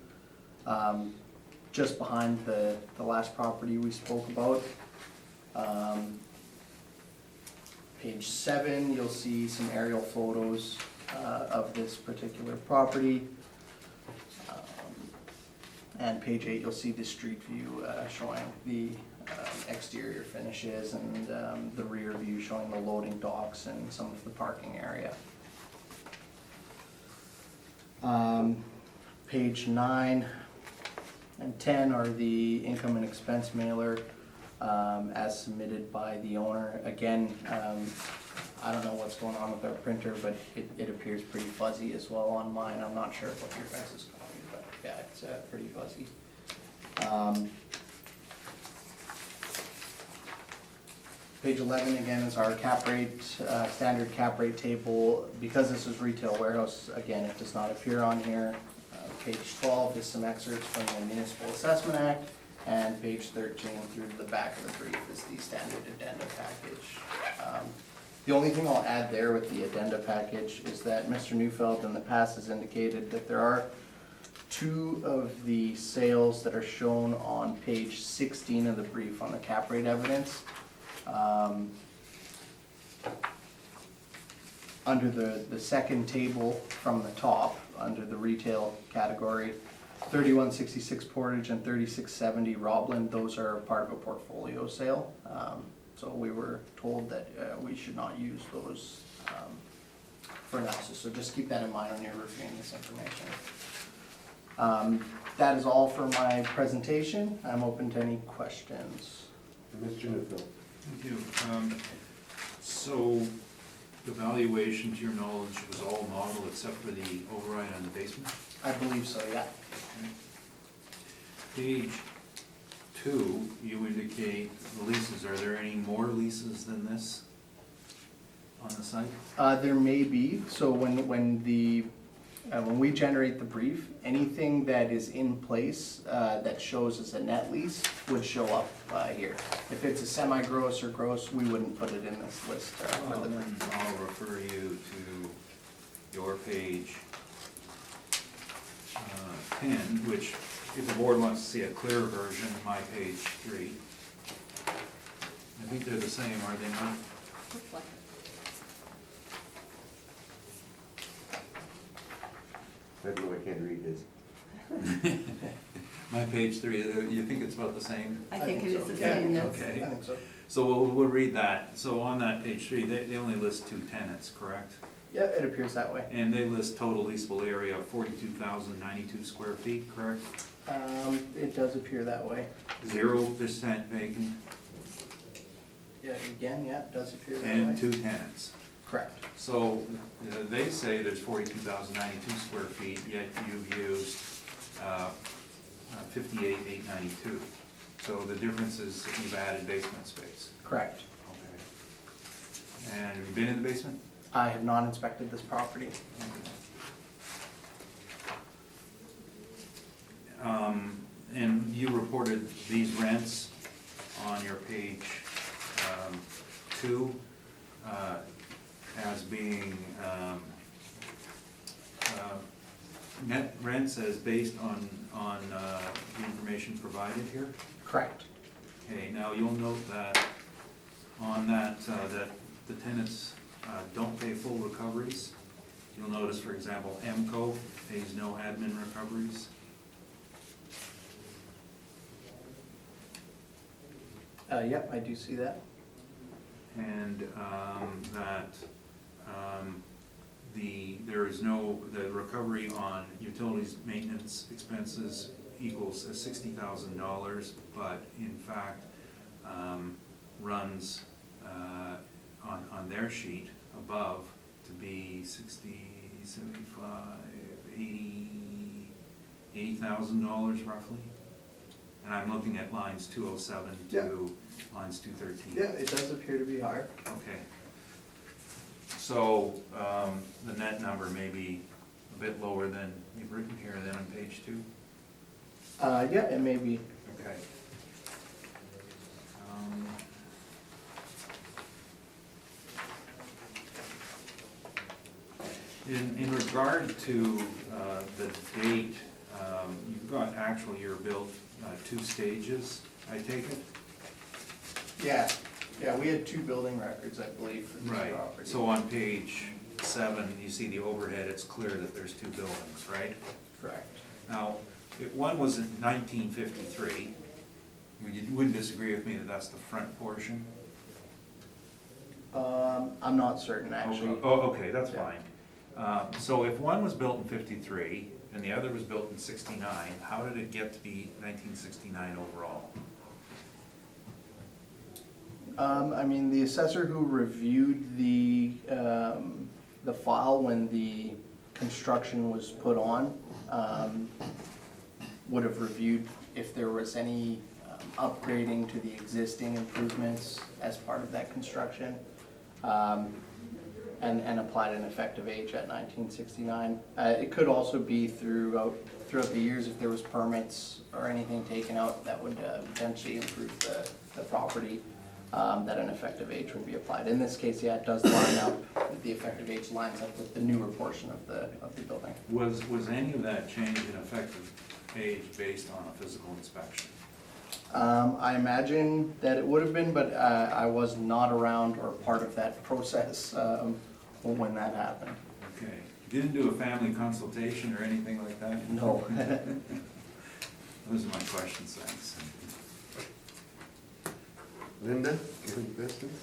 just behind the last property we spoke about. Page 7, you'll see some aerial photos of this particular property. And page 8, you'll see the street view showing the exterior finishes, and the rear view showing the loading docks and some of the parking area. Page 9 and 10 are the income and expense mailer as submitted by the owner. Again, I don't know what's going on with our printer, but it appears pretty fuzzy as well on mine. I'm not sure what your guys' is copy, but yeah, it's pretty fuzzy. Page 11 again is our cap rate, standard cap rate table. Because this is retail warehouse, again, it does not appear on here. Page 12 is some excerpts from the Municipal Assessment Act, and page 13 through the back of the brief is the standard addenda package. The only thing I'll add there with the addenda package is that Mr. Neufeld in the past has indicated that there are two of the sales that are shown on page 16 of the brief on the cap rate evidence. Under the second table from the top, under the retail category, 3166 Portage and 3670 Roblin, those are part of a portfolio sale. So we were told that we should not use those for analysis, so just keep that in mind when you're reviewing this information. That is all for my presentation. I'm open to any questions. Mr. Newfield. Thank you. So the valuation, to your knowledge, was all model except for the override on the basement? I believe so, yeah. Page 2, you indicate the leases. Are there any more leases than this on the site? There may be, so when we generate the brief, anything that is in place that shows as a net lease would show up here. If it's a semi-gross or gross, we wouldn't put it in this list for the brief. I'll refer you to your page 10, which, if the board wants to see a clearer version, my page 3. I think they're the same, are they not? I don't know, I can't read this. My page 3, you think it's about the same? I think it is the Yeah. same, yes. Okay. I think so. So we'll read that. So on that page 3, they only list 2 tenants, correct? Yeah, it appears that way. And they list total leasable area of 42,092 square feet, correct? It does appear that way. 0% vacant, Yeah, again, yeah, it does appear that and way. 2 tenants. Correct. So they say there's 42,092 square feet, yet you've used 58,892. So the difference is that you've added basement space. Correct. Okay. And have you been in the basement? I have not inspected this property. And you reported these rents on your page 2 as being net rents as based on the information provided here? Correct. Okay, now you'll note that on that the tenants don't pay full recoveries. You'll notice, for example, MCO pays no admin recoveries. Yep, I do see that. And that there is the recovery on utilities maintenance expenses equals $60,000, but in fact runs on their sheet above to be 60, 75, 80, $80,000 roughly. And I'm looking at lines 207 to lines 213. Yeah, it does appear to be higher. Okay. So, the net number may be a bit lower than you've written here then on page 2? Yeah, it may be. Okay. In regard to the date, you've got actual year built 2 stages, I take it? Yeah, we had 2 building records, I believe, for this property. So on page 7, you see the overhead, it's clear that there's 2 buildings, right? Correct. Now, if one was in 1953, you wouldn't disagree with me that that's the front portion? I'm not certain, actually. Oh, okay, that's Yeah. fine. So if one was built in 53 and the other was built in 69, how did it get to be 1969 overall? I mean, the assessor who reviewed the file when the construction was put on, would have reviewed if there was any upgrading to the existing improvements as part of that construction, and applied an effective age at 1969. It could also be throughout the years, if there was permits or anything taken out that would potentially improve the property, that an effective age would be applied. In this case, yeah, it does line up, the effective age lines up with the newer portion of the building. Was any of that change in effective age based on a physical inspection? I imagine that it would have been, but I was not around or part of that process when that happened. Okay. You didn't do a family consultation or anything like that? No. Those are my questions, thanks. Linda, any questions?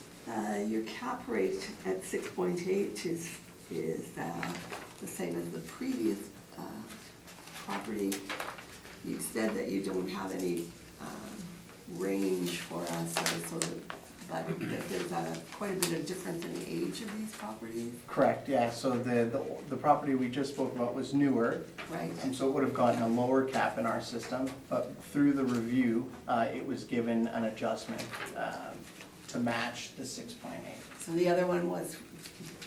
Your cap rate at 6.8 is the same as the previous property. You said that you don't have any range for us, but that there's quite a bit of difference in the age of these properties, Correct, yeah, so the property we just spoke about was newer, right? and so it would have gotten a lower cap in our system, but through the review, it was given an adjustment to match the 6.8. So the other one was,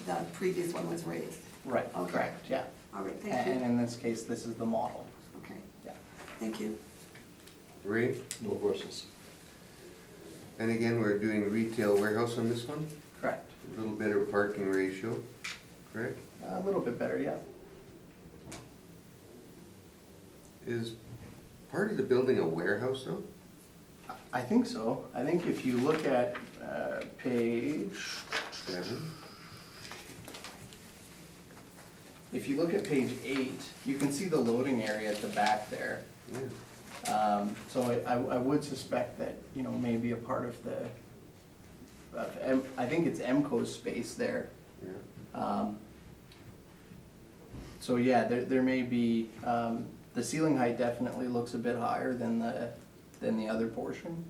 the previous one was raised. Right, Okay. correct, yeah. All right, thank And you. in this case, this is the model, Okay, yeah. thank you. Ray? No questions. And again, we're doing retail warehouse on this one, Correct. a little better parking ratio, correct? A little bit better, yeah. Is part of the building a warehouse though? I think so. I think if you look at page, 7? if you look at page 8, you can see the loading area at the back there. Yeah. So I would suspect that, you know, maybe a part of I think it's MCO's space there. Yeah. So yeah, there may be, the ceiling height definitely looks a bit higher than the other portion.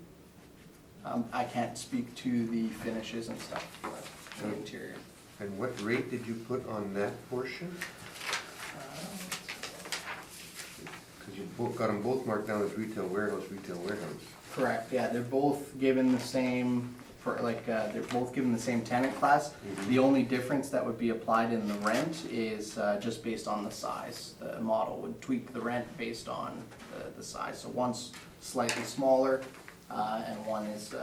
I can't speak to the finishes and stuff, but the interior. And what rate did you put on that portion? Because you both got them both marked down as retail warehouse, retail warehouse. Correct, yeah, they're both given the same, they're both given the same tenant class. Mhm. The only difference that would be applied in the rent is just based on the size. The model would tweak the rent based on the size. So one's slightly smaller, and one is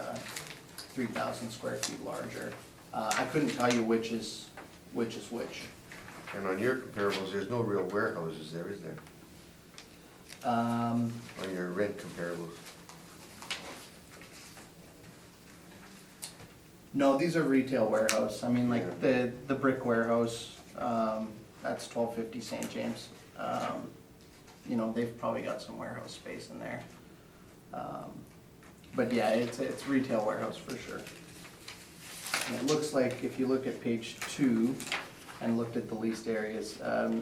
3,000 square feet larger. I couldn't tell you which is which. And on your comparables, there's no real warehouses there, is there? On your rent comparables? No, these are retail warehouse. I mean, like Yeah. the brick warehouse, that's 1250 St. James. You know, they've probably got some warehouse space in there. But yeah, it's retail warehouse for sure. And it looks like if you look at page 2 and looked at the leased areas,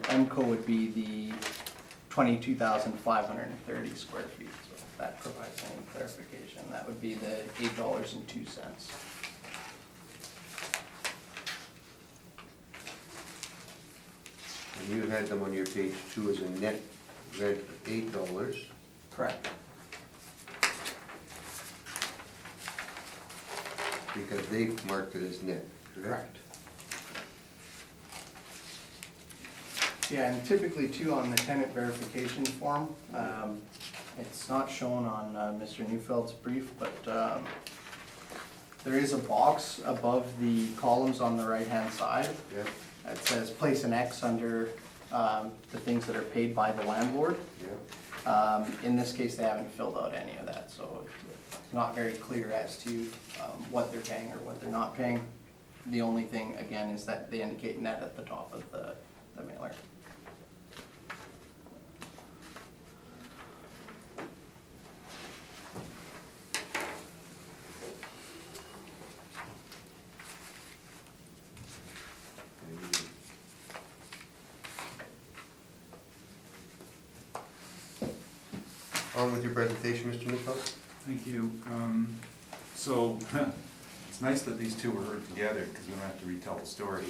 MCO would be the 22,530 square feet. So if that provides any clarification, that would be the $8.02. And you had them on your page 2 as a net rent of $8, Correct. because they marked it as net, correct? Yeah, and typically too, on the tenant verification form, it's not shown on Mr. Neufeld's brief, but there is a box above the columns on the right-hand side. Yeah, It says place an X under the things that are paid by the landlord. yeah. In this case, they haven't filled out any of that, so it's not very clear as to what they're paying or what they're not paying. The only thing, again, is that they indicate net at the top of the mailer. On with your presentation, Mr. Neufeld. Thank you. So, it's nice that these two were heard together, because we don't have to retell the story.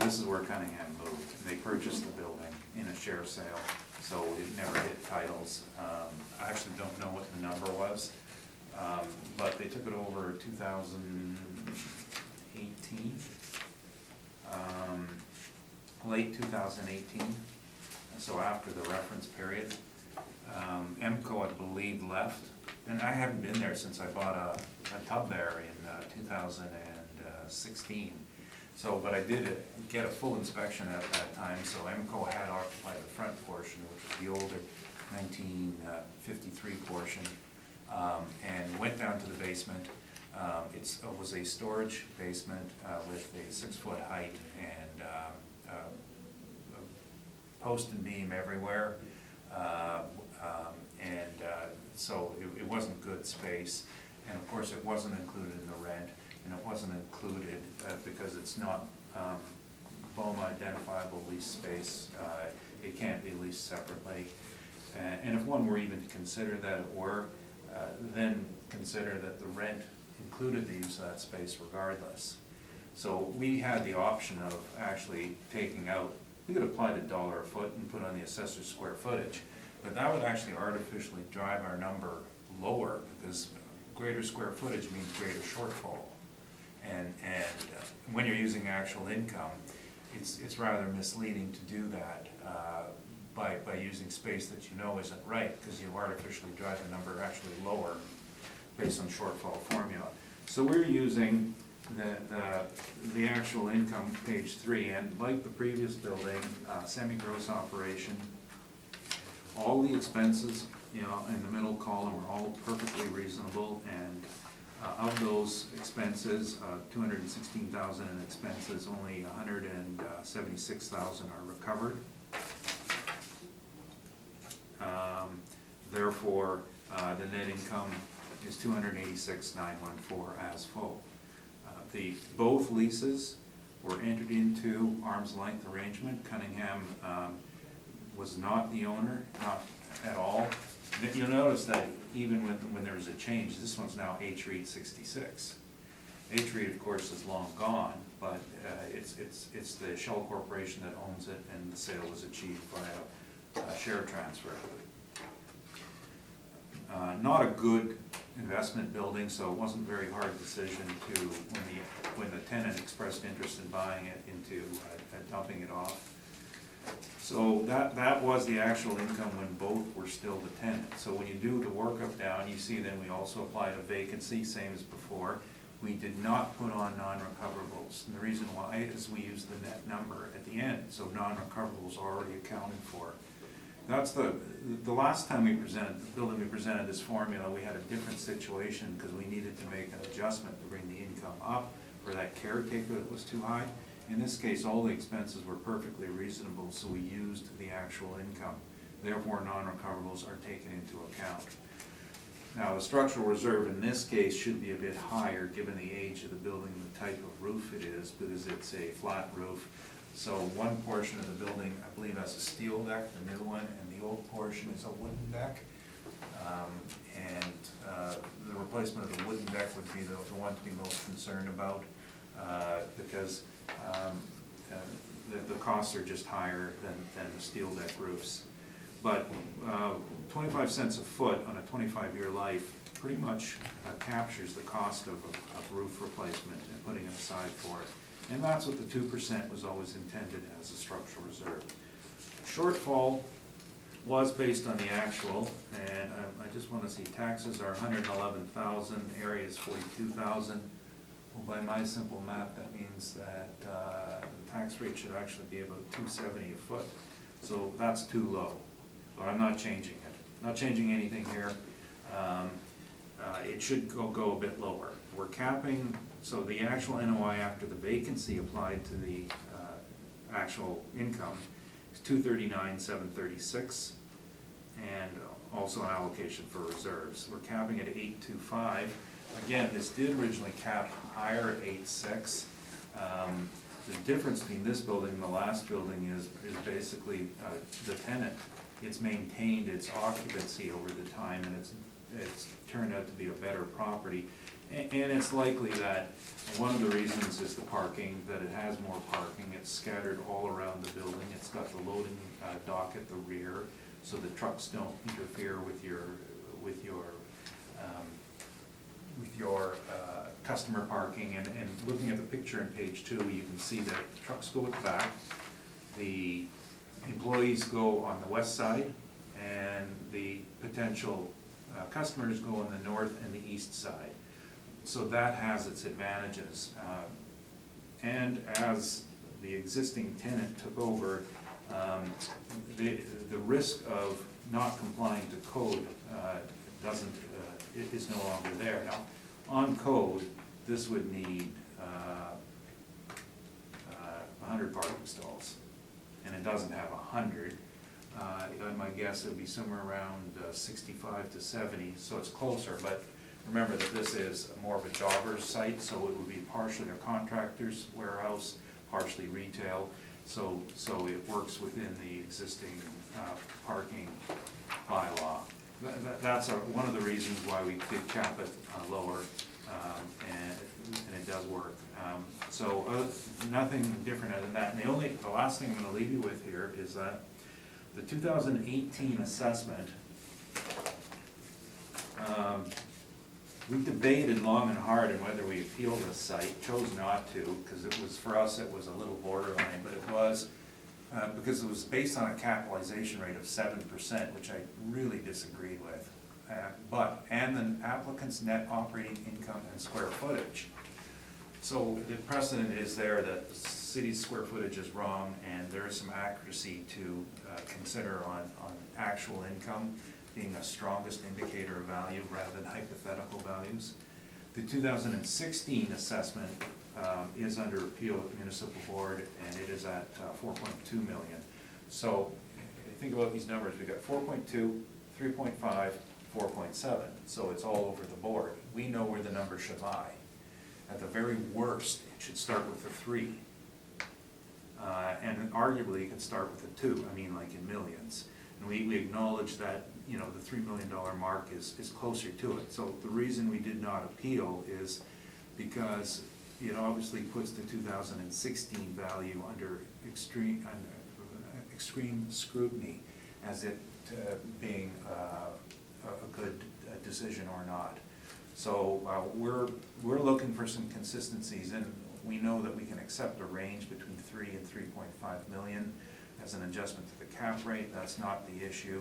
This is where Cunningham moved. They purchased the building, in a share sale, so it never hit titles. I actually don't know what the number was, but they took it over 2018, late 2018, so after the reference period. MCO, I believe, left, and I haven't been there since I bought a tub there in 2016. So, but I did get a full inspection at that time, so MCO had occupied the front portion, which was the older 1953 portion, and went down to the basement. It was a storage basement with a 6-foot height and a post and beam everywhere. So it wasn't good space, and of course it wasn't included in the rent, and it wasn't included because it's not BOMA identifiable lease space. It can't be leased separately. And if one were even to consider that it were, then consider that the rent included the use of that space regardless. So we had the option of actually taking out, we could apply the $1 a foot and put on the assessor's square footage, but that would actually artificially drive our number lower, because greater square footage means greater shortfall. And when you're using actual income, it's rather misleading to do that by using space that you know isn't right, because you artificially drive the number actually lower based on shortfall formula. So we're using the actual income, page 3, and like the previous building, semi-gross operation, all the expenses, you know, in the middle column are all perfectly reasonable, and of those expenses, 216,000 in expenses, only 176,000 are recovered. Therefore, the net income is 286,914 as full. Both leases were entered into arm's length arrangement. Cunningham was not the owner, not at all. You'll notice that even when there was a change, this one's now H-Read 66. H-Read, of course, is long gone, but it's the Shell Corporation that owns it, and the sale was achieved by a share transfer. Not a good investment building, so it wasn't a very hard decision to, when the tenant expressed interest in buying it, into dumping it off. So that was the actual income when both were still the tenant. So when you do the workup down, you see then we also applied a vacancy, same as before. We did not put on non-recoverables, and the reason why is we used the net number at the end, so non-recoverables are already accounted for. That's the last time we presented, the building we presented this formula, we had a different situation because we needed to make an adjustment to bring the income up for that caretaker that was too high. In this case, all the expenses were perfectly reasonable, so we used the actual income. Therefore, non-recoverables are taken into account. Now, the structural reserve in this case should be a bit higher given the age of the building and the type of roof it is, because it's a flat roof. So one portion of the building, I believe, has a steel deck, the new one, and the old portion is a wooden deck. The replacement of the wooden deck would be the one to be most concerned about, because the costs are just higher than the steel deck roofs. But 25 cents a foot on a 25-year life pretty much captures the cost of roof replacement and putting it aside for it. And that's what the 2% was always intended as, a structural reserve. Shortfall was based on the actual, and I just want to see, taxes are 111,000, area is 42,000. Well, by my simple math, that means that the tax rate should actually be about $270 a foot. So that's too low, but I'm not changing it. Not changing anything here. It should go a bit lower. We're capping, so the actual NOI after the vacancy applied to the actual income is $239,736, and also an allocation for reserves. We're capping at 825. Again, this did originally cap higher at 8.6. The difference between this building and the last building is basically the tenant. It's maintained its occupancy over the time, and it's turned out to be a better property. And it's likely that one of the reasons is the parking, that it has more parking. It's scattered all around the building. It's got the loading dock at the rear, so the trucks don't interfere with your customer parking. And looking at the picture on page 2, you can see that trucks go at the back, the employees go on the west side, and the potential customers go on the north and the east side. So that has its advantages. And as the existing tenant took over, the risk of not complying to code is no longer there. Now, on code, this would need 100 parking stalls, and it doesn't have 100. My guess it would be somewhere around 65 to 70, so it's closer. But remember that this is more of a jobber's site, so it would be partially a contractor's warehouse, partially retail. So it works within the existing parking bylaw. That's one of the reasons why we did cap it lower, and it does work. Nothing different other than that. And the last thing I'm going to leave you with here is that the 2018 assessment, we debated long and hard on whether we appeal this site, chose not to, because it was, for us, it was a little borderline, but it was, because it was based on a capitalization rate of 7%, which I really disagreed with. And the applicant's net operating income and square footage. So the precedent is there that the city's square footage is wrong, and there is some accuracy to consider on actual income being a strongest indicator of value rather than hypothetical values. The 2016 assessment is under appeal at the municipal board, and it is at 4.2 million. So think about these numbers. We've got 4.2, 3.5, 4.7. So it's all over the board. We know where the number should lie. At the very worst, it should start with a 3. And arguably, it could start with a 2, like in millions. And we acknowledge that, the $3 million mark is closer to it. So the reason we did not appeal is because it obviously puts the 2016 value under extreme scrutiny as it being a good decision or not. So we're looking for some consistencies, and we know that we can accept a range between 3 and 3.5 million as an adjustment to the cap rate. That's not the issue.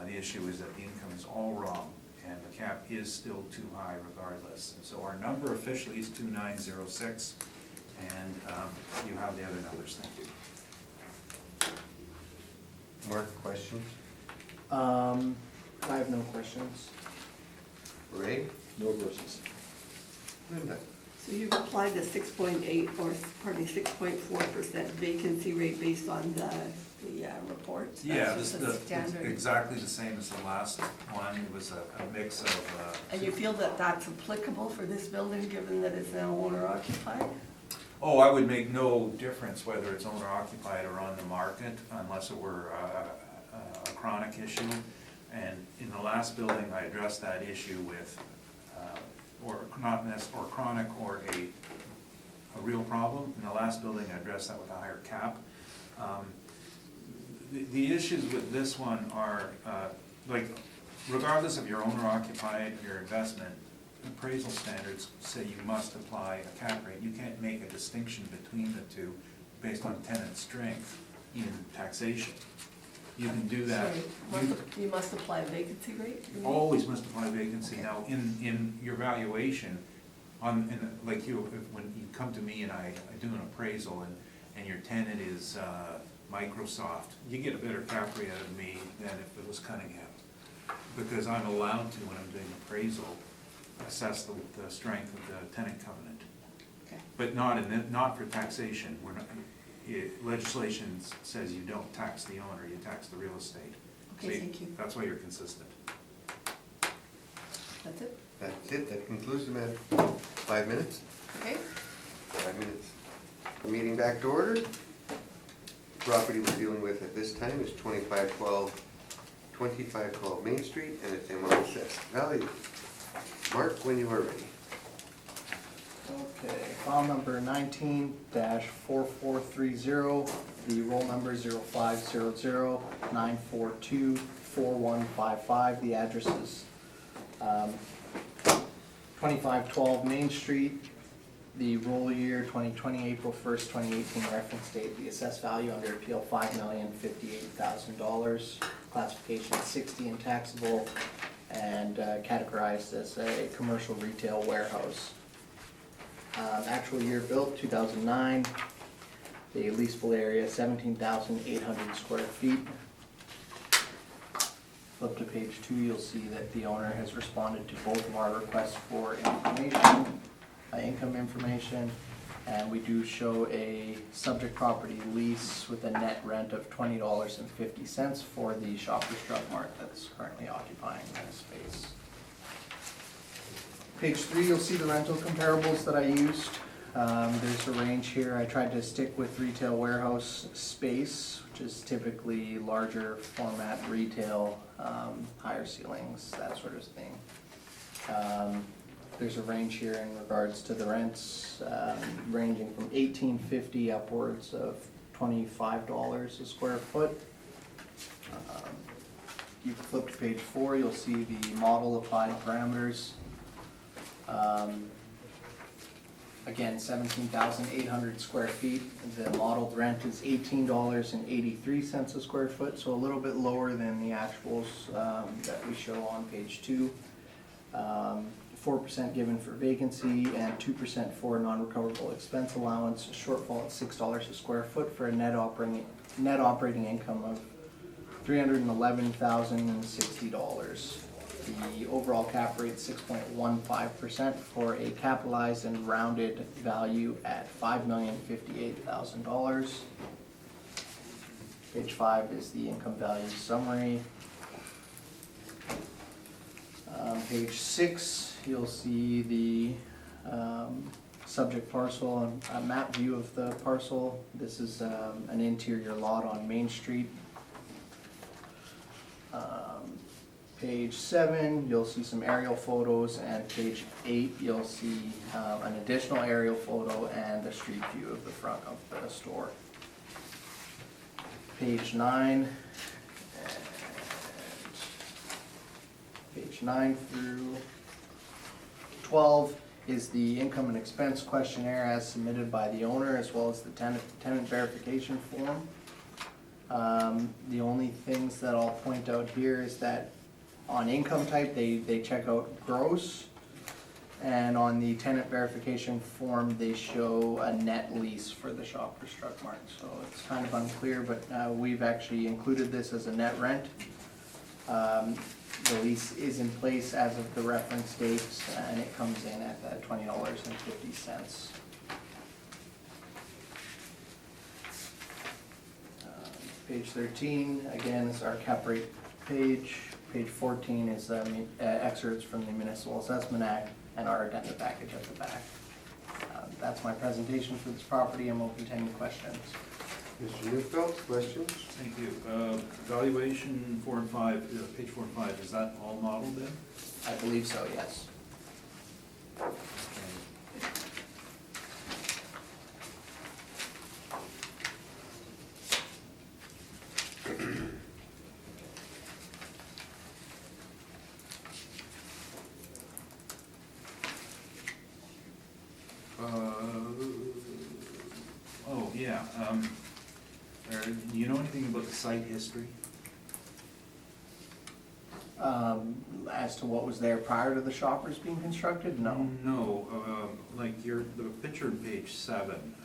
The issue is that the income is all wrong, and the cap is still too high regardless. And so our number officially is 2906, and you have the other numbers. Thank you. Mark, questions? I have no questions. Ray? No questions. Linda? So you've applied the 6.8, or pardon me, 6.4% vacancy rate based on the reports? Yeah, That's just the standard. exactly the same as the last one. It was a mix of. And you feel that that's applicable for this building, given that it's now owner occupied? Oh, I would make no difference whether it's owner occupied or on the market, unless it were a chronic issue. And in the last building, I addressed that issue with, or chronic or a real problem. In the last building, I addressed that with a higher cap. The issues with this one are, regardless of your owner occupied, your investment, appraisal standards say you must apply a cap rate. You can't make a distinction between the two based on tenant strength in taxation. You can do that. Sorry, you must apply a vacancy rate? You always must apply vacancy. Okay. Now, in your valuation, when you come to me and I do an appraisal and your tenant is Microsoft, you get a better cap rate out of me than if it was Cunningham. Because I'm allowed to, when I'm doing appraisal, assess the strength of the tenant covenant. Okay. But not for taxation. Legislation says you don't tax the owner, you tax the real estate. Okay, So thank you. That's why you're consistent. That's it? That's it, that concludes the matter. 5 minutes? Okay. 5 minutes. Meeting back to order. Property we're dealing with at this time is 2512 Main Street, and it's in assessed value. Mark, when you are ready. Okay, file number 19-4430, the roll number 0500-942-4155. The address is 2512 Main Street. The roll year 2020, April 1st, 2018, reference date, the assessed value under appeal $5,058,000. Classification 60 and taxable, and categorized as a commercial retail warehouse. Actual year built, 2009. The leasable area, 17,800 square feet. Flip to page 2, you'll see that the owner has responded to both of our requests for information, income information, and we do show a subject property lease with a net rent of $20.50 for the Shoppers Drug Mart that's currently occupying that space. Page 3, you'll see the rental comparables that I used. There's a range here. I tried to stick with retail warehouse space, which is typically larger format retail, higher ceilings, that sort of thing. There's a range here in regards to the rents, ranging from $18.50 upwards of $25 a square foot. You can flip to page 4, you'll see the model applied parameters. Again, 17,800 square feet. The modeled rent is $18.83 a square foot, so a little bit lower than the actuals that we show on page 2. 4% given for vacancy and 2% for non-recoverable expense allowance. Shortfall at $6 a square foot for a net operating income of $311,060. The overall cap rate 6.15% for a capitalized and rounded value at $5,058,000. Page 5 is the income value summary. Page 6, you'll see the subject parcel and a map view of the parcel. This is an interior lot on Main Street. Page 7, you'll see some aerial photos, and page 8, you'll see an additional aerial photo and a street view of the front of the store. Page 9, page 9 through 12 is the income and expense questionnaire as submitted by the owner, as well as the tenant verification form. The only things that I'll point out here is that on income type, they check out gross, and on the tenant verification form, they show a net lease for the Shoppers Drug Mart. So it's kind of unclear, but we've actually included this as a net rent. The lease is in place as of the reference date, and it comes in at $20.50. Page 13, again, is our cap rate page. Page 14 is excerpts from the Municipal Assessment Act and our addenda package at the back. That's my presentation for this property. I'm open to any questions. Mr. Neufeld, questions? Thank you. Valuation 4 and 5, page 4 and 5, is that all modeled then? I believe so, yes. Oh, yeah. Do you know anything about the site history? As to what was there prior to the Shoppers being constructed? No. No, like the picture on page 7,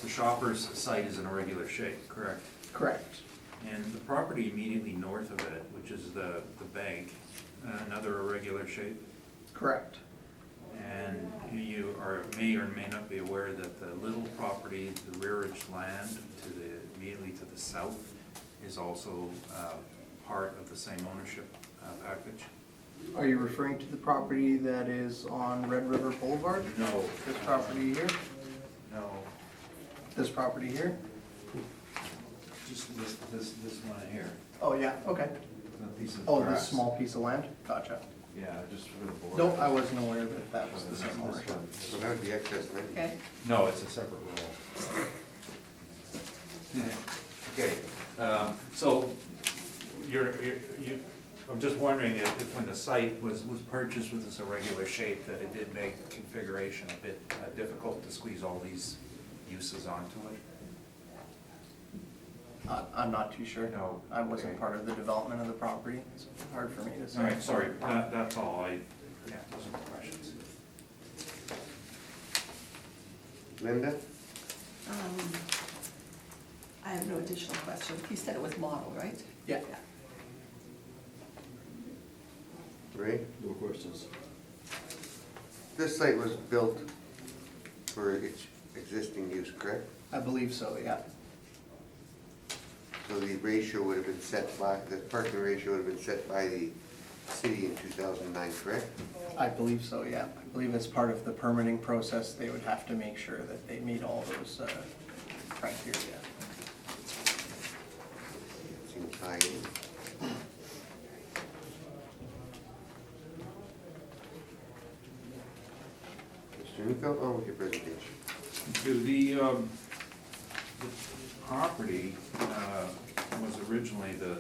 the Shoppers site is in a regular shape, correct? Correct. And the property immediately north of it, which is the bank, another irregular shape? Correct. And you may or may not be aware that the little property, the rearage land immediately to the south, is also part of the same ownership package? Are you referring to the property that is on Red River Boulevard? No. This property here? No, This property here? just this one here. Oh, yeah, okay. That piece of Oh, grass. this small piece of land? Gotcha. Yeah, just for the board. Nope, I wasn't aware that that was the same owner. So that would be excess, right? Okay, No, it's a separate roll. Okay, so I'm just wondering if when the site was purchased with this irregular shape, that it did make configuration a bit difficult to squeeze all these uses onto it? I'm not too sure. No, I wasn't okay. part of the development of the property. It's hard for me to say. All right, sorry, that's all, those are my questions. Linda? I have no additional questions. You said it was model, right? Yeah. Ray? No questions. This site was built for its existing use, correct? I believe so, yeah. So the ratio would have been set by, the parking ratio would have been set by the city in 2009, correct? I believe so, yeah. I believe as part of the permitting process, they would have to make sure that they meet all those criteria. Seems high. Mr. Nico, on with your presentation. The property was originally the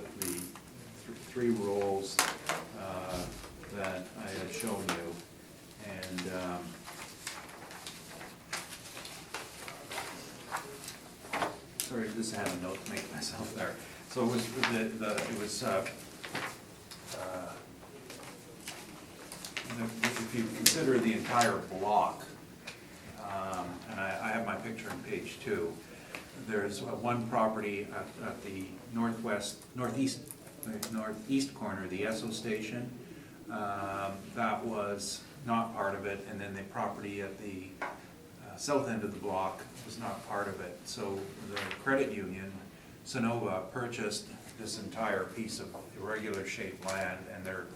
three rolls that I had shown you, and sorry, just had a note to make myself there. So it was if you consider the entire block, and I have my picture on page 2, there's one property at the northeast corner, the Esso station, that was not part of it, and then the property at the south end of the block was not part of it. So the credit union, Sonova, purchased this entire piece of irregular shaped land, and their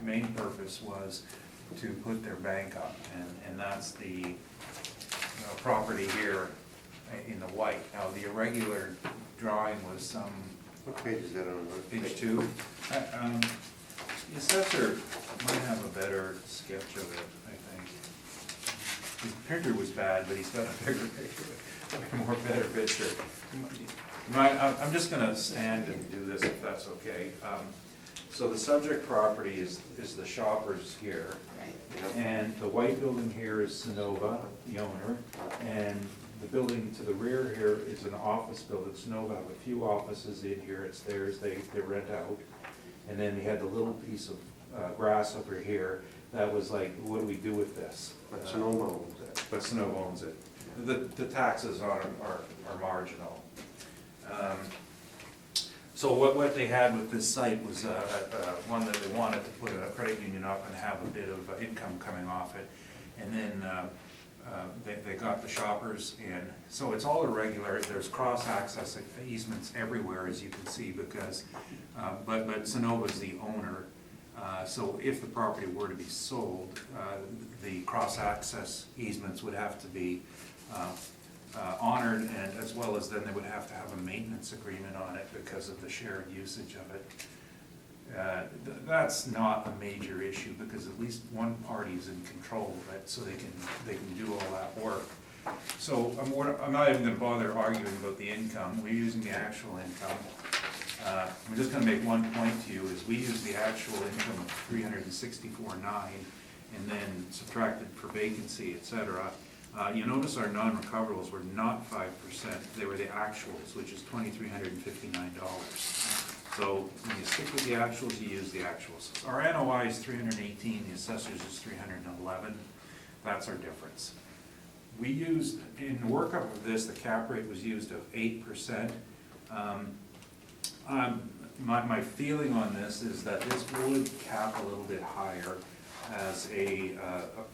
main purpose was to put their bank up, and that's the property here in the white. Now, the irregular drawing was some, What page is that on? page 2. The assessor might have a better sketch of it, I think. His printer was bad, but he's got a bigger picture, a more better picture. I'm just gonna stand and do this if that's okay. So the subject property is the Shoppers here. Right. And the white building here is Sonova, the owner, and the building to the rear here is an office building. Sonova have a few offices in here, it's theirs, they rent out. And then we had the little piece of grass over here, that was like, what do we do with this? But Sonoma owns it. But Sonova owns it. The taxes on it are marginal. So what they had with this site was one that they wanted to put a credit union up and have a bit of income coming off it. And then they got the Shoppers in. So it's all irregular. There's cross-access easements everywhere, as you can see, because, but Sonova's the owner. So if the property were to be sold, the cross-access easements would have to be honored, and as well as then they would have to have a maintenance agreement on it because of the shared usage of it. That's not a major issue because at least one party is in control of it, so they can do all that work. So I'm not even going to bother arguing about the income. We're using the actual income. I'm just going to make one point to you: is we use the actual income of $364,900, and then subtracted for vacancy, etc. You notice our non-recoverables were not 5%, they were the actuals, which is $2,359. So when you stick with the actuals, you use the actuals. Our NOI is 318, the assessors is 311, that's our difference. We used, in the workup of this, the cap rate was used of 8%. My feeling on this is that this would cap a little bit higher as a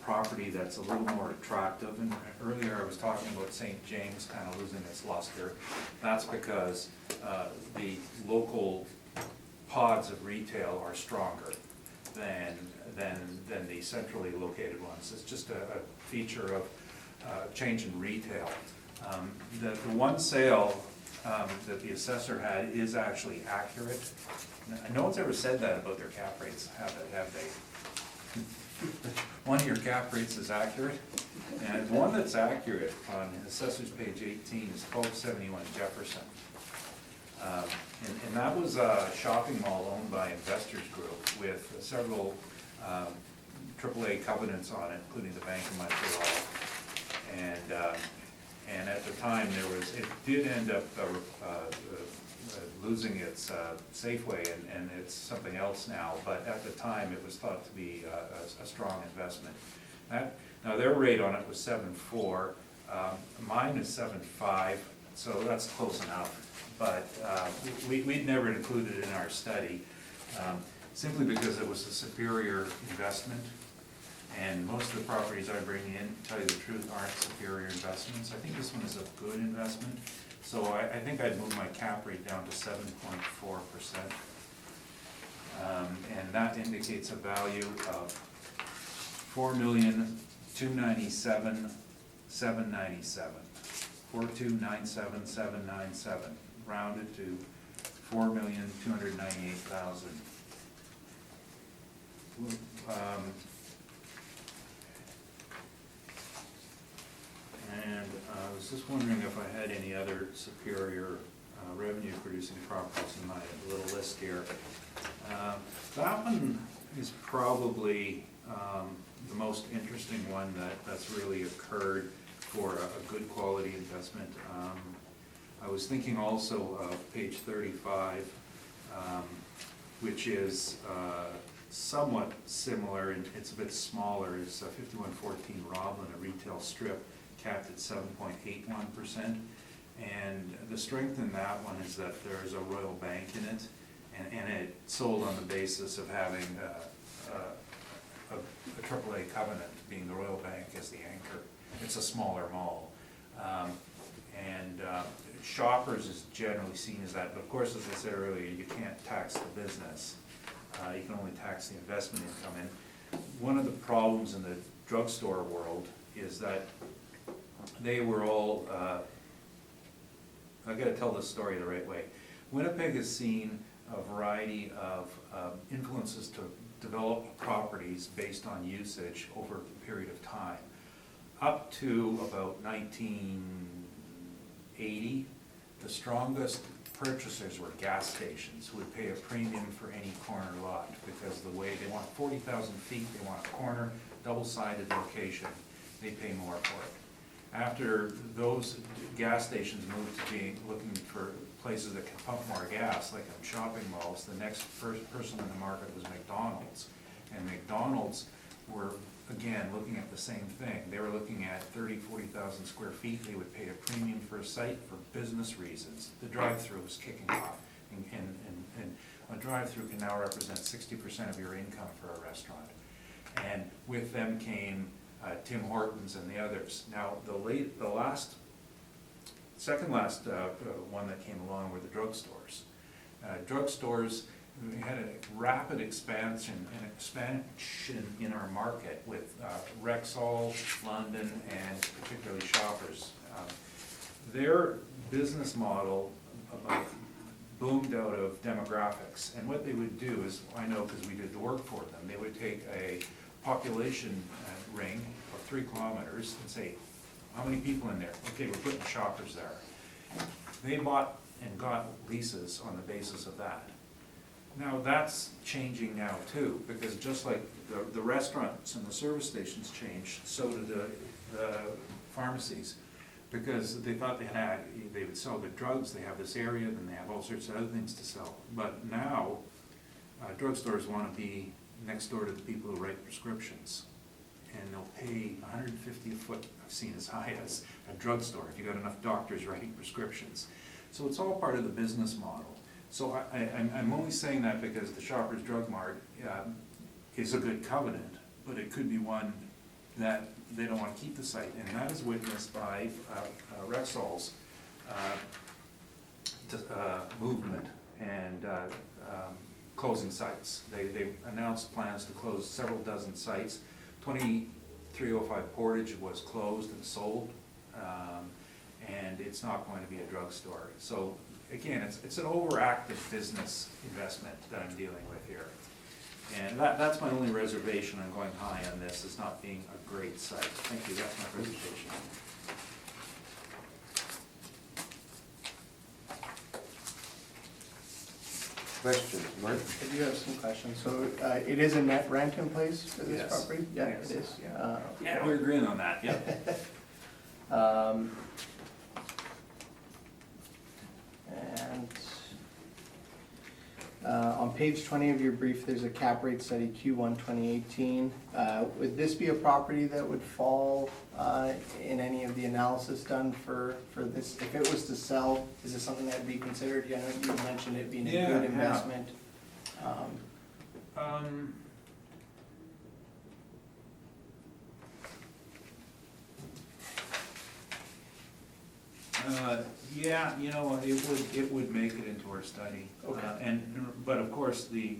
property that's a little more attractive. And earlier I was talking about St. James kind of losing its luster. That's because the local pods of retail are stronger than the centrally located ones. It's just a feature of change in retail. The one sale that the assessor had is actually accurate. No one's ever said that about their cap rates, have they? one of your cap rates is accurate, and the one that's accurate on Assessor's page 18 is 1271 Jefferson. And that was a shopping mall owned by Investors Group with several AAA covenants on it, including the Bank of Montreal. And at the time, it did end up losing its Safeway, and it's something else now, but at the time, it was thought to be a strong investment. Now, their rate on it was 7.4, mine is 7.5, so that's close enough. But we'd never included it in our study, simply because it was a superior investment. And most of the properties I bring in, to tell you the truth, aren't superior investments. I think this one is a good investment. So I think I'd move my cap rate down to 7.4%. And that indicates a value of $4,297,797. 4,297,797, rounded to 4,298,000. And I was just wondering if I had any other superior revenue-producing properties in my little list here. That one is probably the most interesting one that's really occurred for a good quality investment. I was thinking also of page 35, which is somewhat similar, and it's a bit smaller. It's 5114 Roblin, a retail strip, capped at 7.81%. And the strength in that one is that there's a Royal Bank in it, and it sold on the basis of having a AAA covenant, being the Royal Bank as the anchor. It's a smaller mall. Shoppers is generally seen as that, but of course, as I said earlier, you can't tax the business. You can only tax the investment income. And one of the problems in the drugstore world is that they were all, I gotta tell this story the right way. Winnipeg has seen a variety of influences to develop properties based on usage over a period of time. Up to about 1980, the strongest purchasers were gas stations who would pay a premium for any corner lot because the way they want 40,000 feet, they want a corner, double-sided location, they pay more for it. After those gas stations moved to being looking for places that can pump more gas, like in shopping malls, the next first person in the market was McDonald's. And McDonald's were, again, looking at the same thing. They were looking at 40,000 square feet. They would pay a premium for a site for business reasons. The drive-through was kicking off. And a drive-through can now represent 60% of your income for a restaurant. And with them came Tim Hortons and the others. Now, second last one that came along were the drugstores. Drugstores had a rapid expansion in our market with Rexall, London, and particularly Shoppers. Their business model boomed out of demographics, and what they would do is, I know because we did the work for them, they would take a population ring of 3 kilometers and say, how many people in there? Okay, we're putting Shoppers there. They bought and got leases on the basis of that. Now that's changing now too, because just like the restaurants and the service stations changed, so did the pharmacies. Because they thought they would sell good drugs, they have this area, then they have all sorts of other things to sell. But now, drugstores want to be next door to the people who write prescriptions. And they'll pay $150 a foot, I've seen as high as a drugstore, if you got enough doctors writing prescriptions. So it's all part of the business model. So I'm only saying that because the Shoppers Drug Mart is a good covenant, but it could be one that they don't want to keep the site. And that is witnessed by Rexall's movement and closing sites. They announced plans to close several dozen sites. 2305 Portage was closed and sold, and it's not going to be a drugstore. So again, it's an overactive business investment that I'm dealing with here. And that's my only reservation on going high on this, is not being a great site. Thank you, that's my presentation. Questions, Mark? I do have some questions. So it is a net rent in place for this Yes. property? Yeah, Yes. it is. Yeah. Yeah, we're agreeing on that, yeah. And on page 20 of your brief, there's a cap rate study Q1 2018. Would this be a property that would fall in any of the analysis done for this? If it was to sell, is this something that would be considered? I know you mentioned it being a Yeah, good yeah. investment. Yeah, you know, it would make it into our study. Okay. But of course, the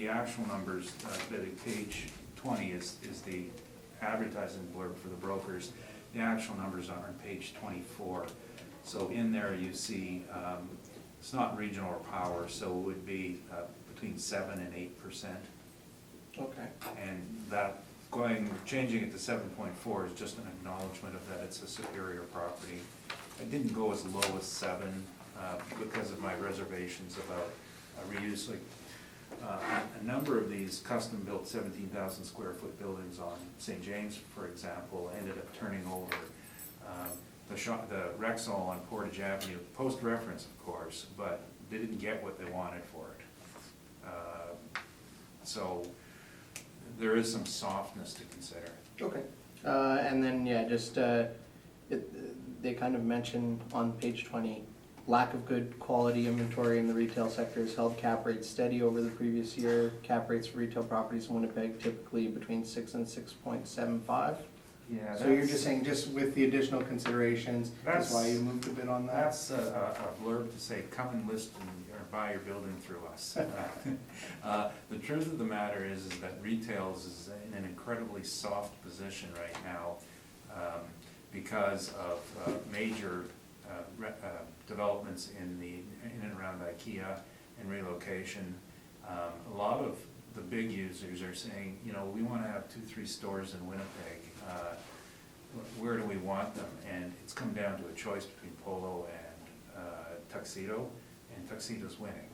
actual numbers, that at page 20 is the advertising blurb for the brokers. The actual numbers are on page 24. So in there you see, it's not regional or power, so it would be between 7% and 8%. Okay. And that changing it to 7.4 is just an acknowledgement of that it's a superior property. I didn't go as low as 7 because of my reservations about reuse. Like a number of these custom-built 17,000 square foot buildings on St. James, for example, ended up turning over. The Rexall on Portage Avenue, post-reference of course, but they didn't get what they wanted for it. So there is some softness to consider. Okay. And then, yeah, just, they kind of mention on page 20, lack of good quality inventory in the retail sector has held cap rates steady over the previous year. Cap rates for retail properties in Winnipeg typically between 6 and 6.75. Yeah, So you're just saying, just with the additional considerations, that's why That's- you moved a bit on that? That's a blurb to say, come and list or buy your building through us. The truth of the matter is that retails is in an incredibly soft position right now because of major developments in and around IKEA and relocation. A lot of the big users are saying, you know, we want to have 2-3 stores in Winnipeg. Where do we want them? And it's come down to a choice between Polo and Tuxedo, and Tuxedo's winning.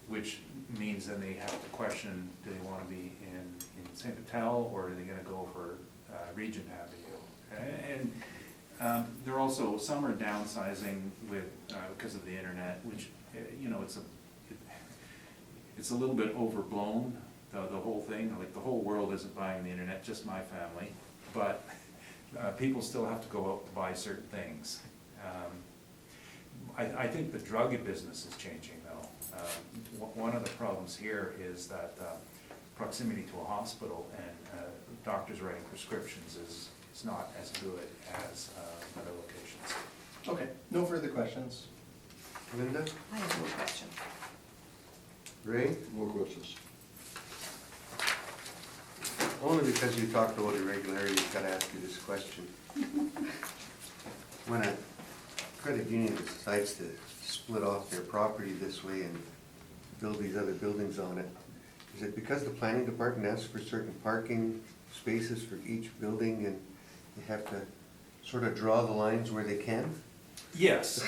Which means then they have to question, do they want to be in St. Patel, or are they going to go for Regent Avenue? And they're also, some are downsizing with, because of the internet, which, you know, it's a little bit overblown, the whole thing. Like, the whole world isn't buying the internet, just my family. But people still have to go out to buy certain things. I think the drug business is changing, though. One of the problems here is that proximity to a hospital and doctors writing prescriptions is not as good as other locations. Okay, no further questions. Linda? I have no question. Ray? More questions? Only because you talked about irregularities, gotta ask you this question. When a credit union decides to split off their property this way and build these other buildings on it, is it because the planning department asks for certain parking spaces for each building and they have to sort of draw the lines where they can? Yes,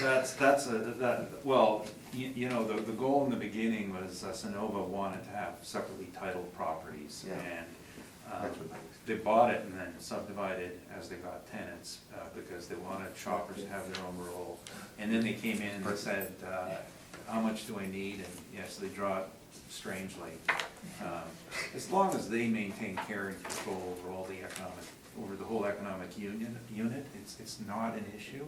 well, you know, the goal in the beginning was Sonova wanted to have separately titled properties. Yeah. And That's what they bought it and then subdivided as they got tenants, because they wanted shoppers to have their own role. And then they came in and they said, how much do I need? And yes, they draw it strangely. As long as they maintain care and control over the whole economic unit, it's not an issue.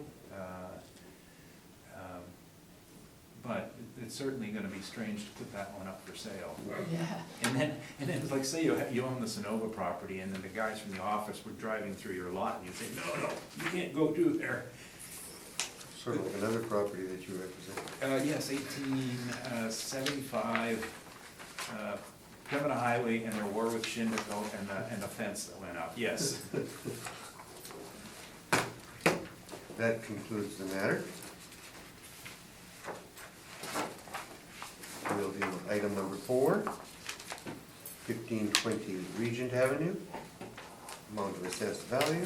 But it's certainly gonna be strange to put that one up for sale. Yeah. And then like, say you own the Sonova property, and then the guys from the office were driving through your lot, and you say, no, you can't go through there. Sort of like another property that you represent. Yes, 1875, Pembina Highway, and their Warwick Shindico, and the fence that went up, yes. That concludes the matter. We'll deal with item number 4, 1520 Regent Avenue. Amount of assessed value.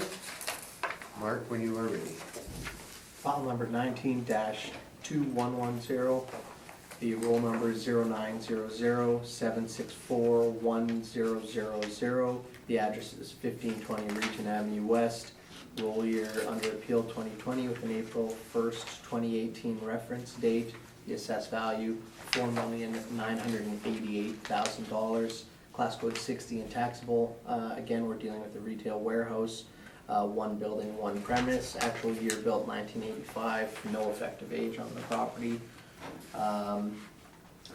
Mark, when you are ready. File number 19-2110. The roll number is 0900-764-1000. The address is 1520 Regent Avenue West. Roll year under appeal 2020 with an April 1st, 2018 reference date. The assessed value $4,988,000. Class code 60 and taxable. Again, we're dealing with a retail warehouse. One building, one premise. Actual year built 1985. No effective age on the property.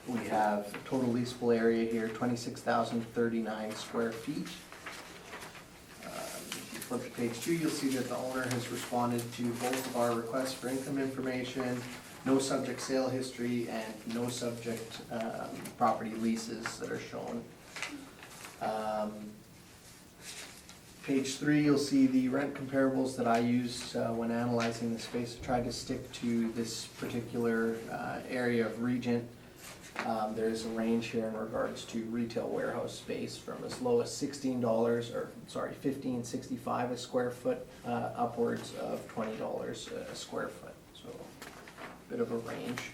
We have total leasable area here, 26,039 square feet. If you flip to page 2, you'll see that the owner has responded to both of our requests for income information, no subject sale history, and no subject property leases that are shown. Page 3, you'll see the rent comparables that I used when analyzing the space. I tried to stick to this particular area of Regent. There's a range here in regards to retail warehouse space from as low as $15.65 a square foot, upwards of $20 a square foot. So a bit of a range.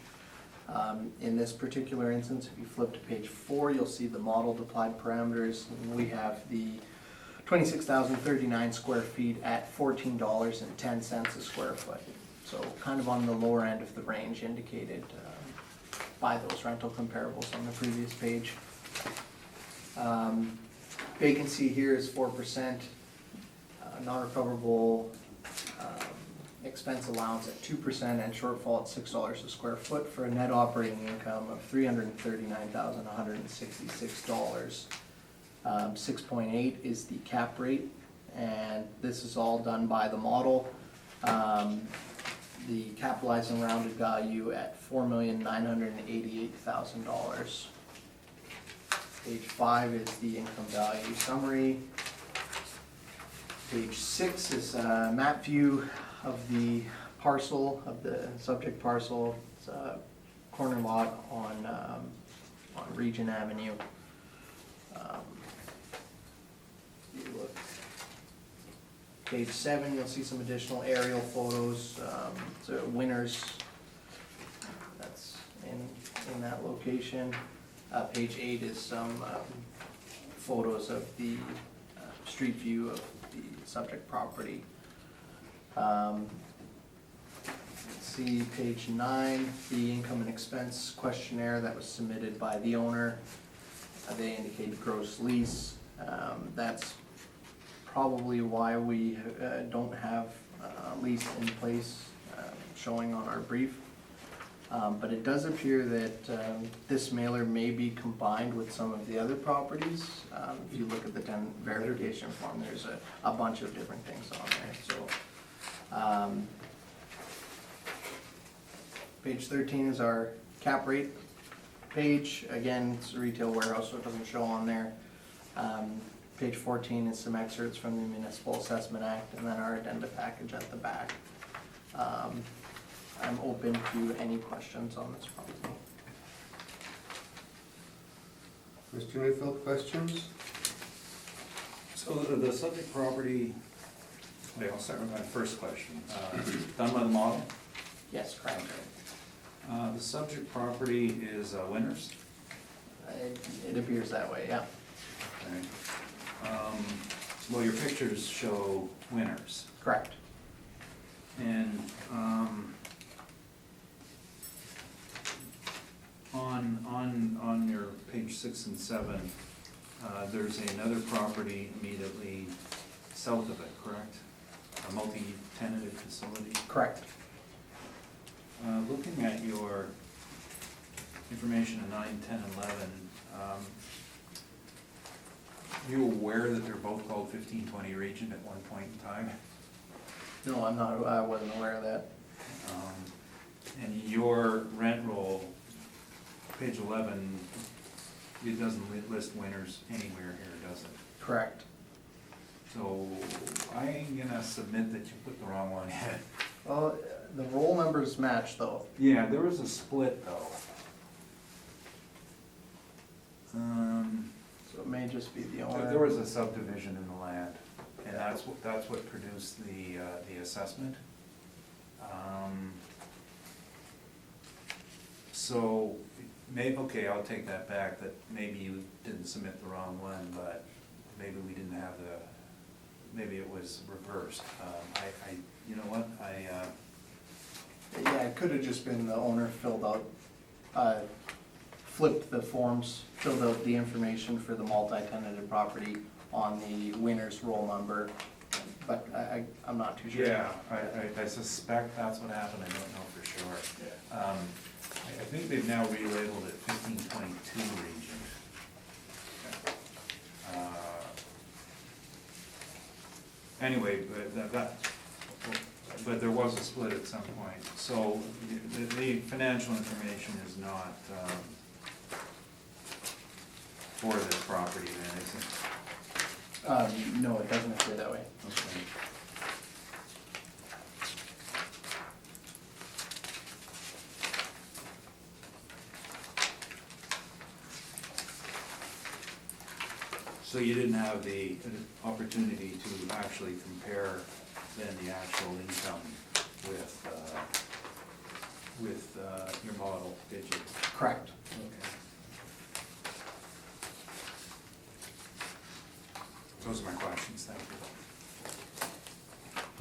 In this particular instance, if you flip to page 4, you'll see the modeled applied parameters. We have the 26,039 square feet at $14.10 a square foot. So kind of on the lower end of the range indicated by those rental comparables on the previous page. Vacancy here is 4%. Non-recoverable expense allowance at 2% and shortfall at $6 a square foot for a net operating income of $339,166. 6.8 is the cap rate, and this is all done by the model. The capitalized and rounded value at $4,988,000. Page 5 is the income value summary. Page 6 is a map view of the parcel, of the subject parcel. It's a corner lot on Regent Avenue. You look. Page 7, you'll see some additional aerial photos. So Winners, that's in that location. Page 8 is some photos of the street view of the subject property. Let's see, page 9, the income and expense questionnaire that was submitted by the owner. They indicated gross lease. That's probably why we don't have a lease in place showing on our brief. But it does appear that this mailer may be combined with some of the other properties. If you look at the tenant verification form, there's a bunch of different things on there. So, page 13 is our cap rate page. Again, it's a retail warehouse, so it doesn't show on there. Page 14 is some excerpts from the Municipal Assessment Act, and then our addenda package at the back. I'm open to any questions on this property. Mr. Newfield, questions? So the subject property, okay, I'll start with my first question. Done by the model? Yes, correct. The subject property is Winners? It appears that way, yeah. Okay. Well, your pictures show Winners. Correct. And on your page 6 and 7, there's another property immediately south of it, correct? A multi-tenanted facility? Correct. Looking at your information in 9, 10, and 11, are you aware that they're both called 1520 Regent at one point in time? No, I'm not, I wasn't aware of that. And your rent roll, page 11, it doesn't list Winners anywhere here, does it? Correct. So I'm gonna submit that you put the wrong one in. Well, the roll numbers match though. Yeah, there was a split though. So it may just be the owner. There was a subdivision in the land, and that's what produced the assessment. So, okay, I'll take that back, that maybe you didn't submit the wrong one, but maybe we didn't have maybe it was reversed. You know what, Yeah, it could have just been the owner filled out, flipped the forms, filled out the information for the multi-tenanted property on the winner's roll number, but I'm not too sure. yeah, I suspect that's what happened, I don't know for sure. I think they've now relabeled it 1522 region. Anyway, but there was a split at some point, so the financial information is not for this property then, is it? No, it doesn't appear that way. Okay. So you didn't have the opportunity to actually compare then the actual income with your model, did you? Correct. Okay. Those are my questions, thank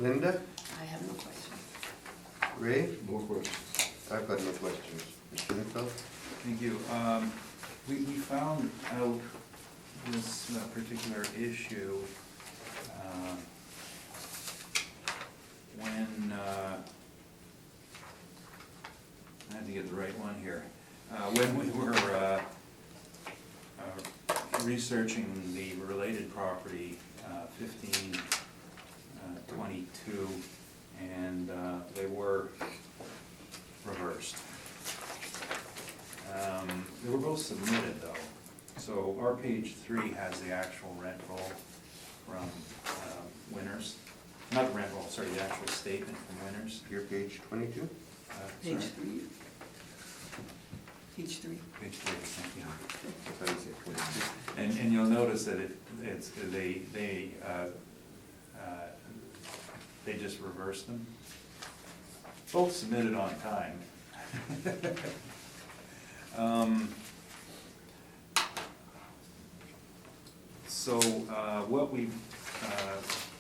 you. Linda? I have no questions. Ray? No questions. I've got no questions. Mr. Linfield? Thank you. We found out this particular issue when, I had to get the right one here. When we were researching the related property, 1522, and they were reversed. They were both submitted though. So our page 3 has the actual rent roll from Winners. Not the rent roll, sorry, the actual statement from Winners. Your page 22? Page Sorry. 3. Page 3. Page 3, thank you. I thought you said 22. And you'll notice that they just reversed them. Both submitted on time. So what we've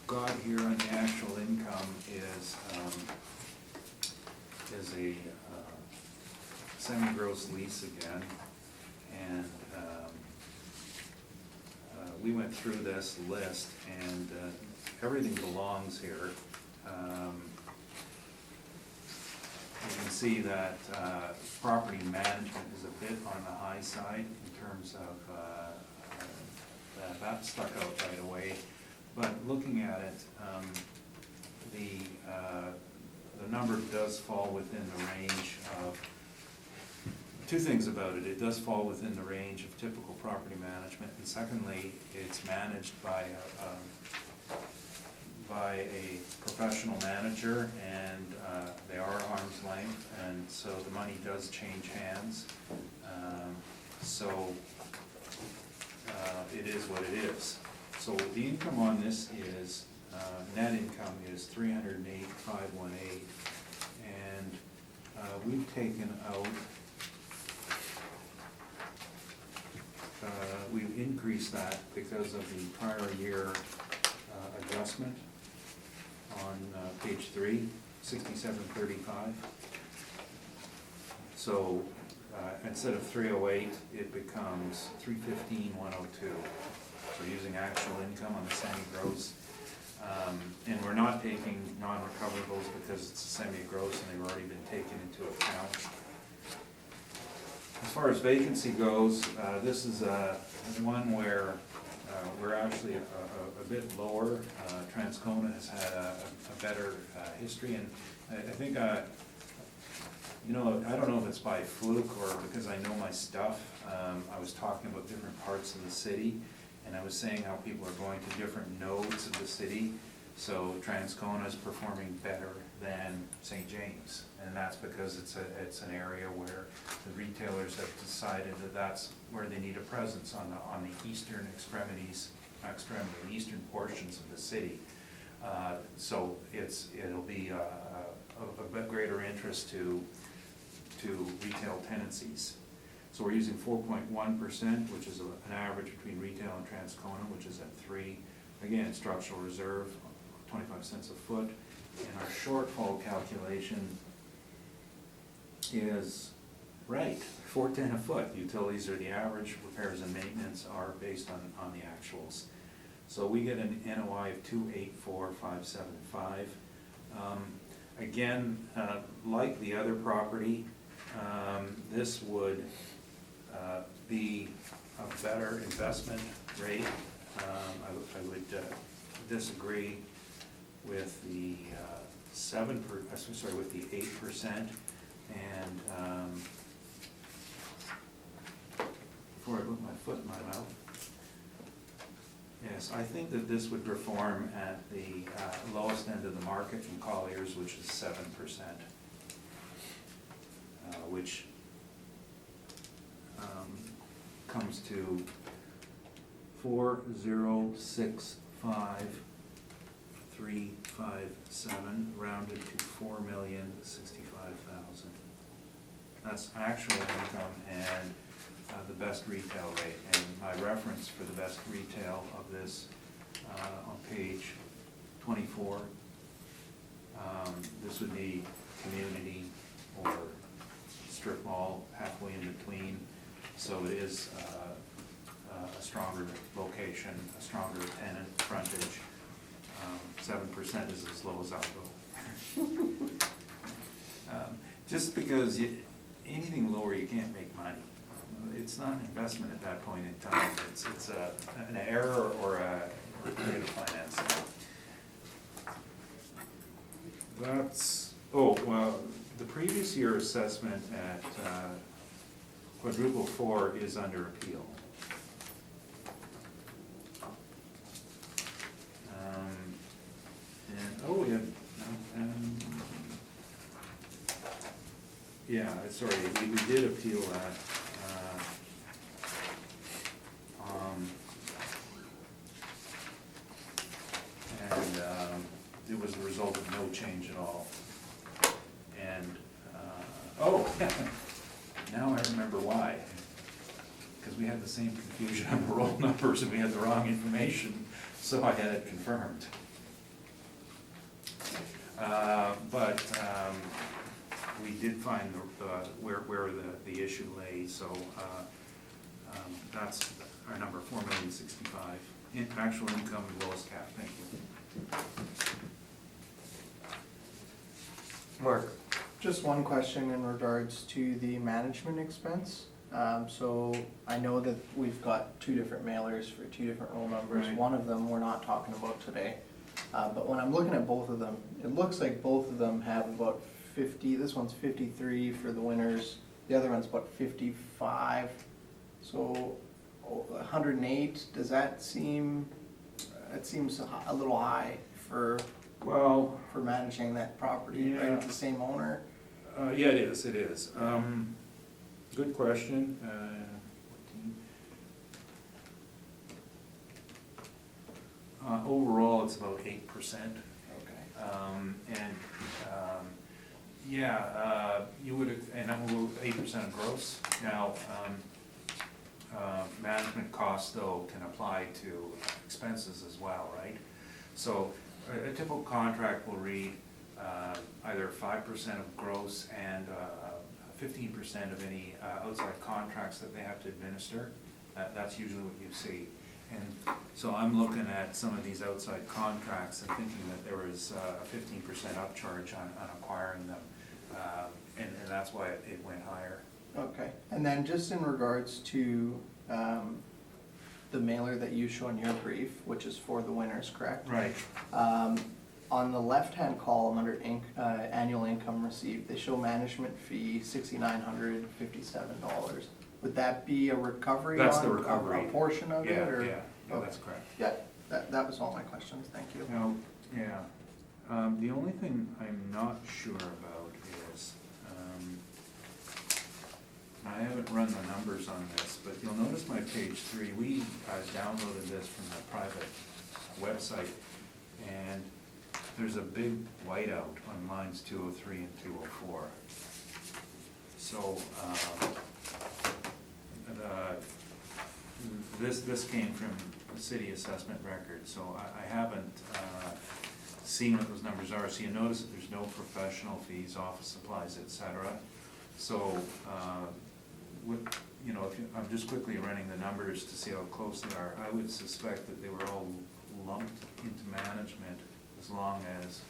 got here on the actual income is a semi-gross lease again, and we went through this list, and everything belongs here. You can see that property management is a bit on the high side in terms of that stuck out right away. But looking at it, the number does fall within the range of, two things about it. It does fall within the range of typical property management, and secondly, it's managed by a professional manager, and they are arm's length, and so the money does change hands. So it is what it is. So the income on this is, net income is 308,518, and we've taken out, we've increased that because of the prior year adjustment on page 3, 6735. So instead of 308, it becomes 315,102. So using actual income on the semi-gross. And we're not taking non-recoverables because it's a semi-gross and they've already been taken into account. As far as vacancy goes, this is one where we're actually a bit lower. Transcona has had a better history, and I think, you know, I don't know if it's by fluke or because I know my stuff. I was talking about different parts of the city, and I was saying how people are going to different nodes of the city. So Transcona is performing better than St. James. And that's because it's an area where the retailers have decided that that's where they need a presence on the eastern eastern portions of the city. So it'll be of a greater interest to retail tenancies. So we're using 4.1%, which is an average between retail and Transcona, which is at 3. Again, structural reserve, 25 cents a foot. And our shortfall calculation is right, $4.10 a foot. Utilities are the average, repairs and maintenance are based on the actuals. So we get an NOI of 284,575. Again, like the other property, this would be a better investment rate. I would disagree with the with the 8%. And before I put my foot in my mouth, yes, I think that this would perform at the lowest end of the market from Colliers, which is 7%, which comes to 4,065,357, rounded to 4,065,000. That's actual income and the best retail rate. And my reference for the best retail of this on page 24, this would be community or strip mall, halfway in between. So it is a stronger location, a stronger tenant frontage. 7% is as low as I'll go. Just because anything lower, you can't make money. It's not an investment at that point in time. It's an error or a creative financing. The previous year assessment at quadruple 4 is under appeal. Sorry, we did appeal that. It was the result of no change at all. And, now I remember why. Because we had the same confusion on the roll numbers and we had the wrong information, so I had it confirmed. We did find where the issue lay, so that's our number, 4,065,000. Actual income, lowest cap, thank you. Mark? Just one question in regards to the management expense. So I know that we've got two different mailers for two different roll numbers. Right. One of them we're not talking about today. But when I'm looking at both of them, it looks like both of them have about 50, this one's 53 for the winners, the other one's about 55. So 108, does that seem, it seems a little high for managing that property, right, with the same owner? Yeah, it is. Good question. Overall, it's about 8%. Okay. You would, and that will 8% of gross. Now, management costs though can apply to expenses as well, right? So a typical contract will read either 5% of gross and 15% of any outside contracts that they have to administer. That's usually what you see. And so I'm looking at some of these outside contracts and thinking that there was a 15% upcharge on acquiring them. And that's why it went higher. Okay, and then just in regards to the mailer that you show in your brief, which is for the winners, correct? Right. On the left-hand column under annual income received, they show management fee $6,957. Would that be a recovery That's on the recovery. a portion of it? Or? Yeah, that's correct. Yeah, that was all my questions, thank you. Now, yeah, The only thing I'm not sure about is, I haven't run the numbers on this, but you'll notice my page 3, we downloaded this from a private website, and there's a big whiteout on lines 203 and 204. So, this came from the city assessment record, so I haven't seen what those numbers are. So you notice that there's no professional fees, office supplies, et cetera. So, I'm just quickly running the numbers to see how close they are. I would suspect that they were all lumped into management as long as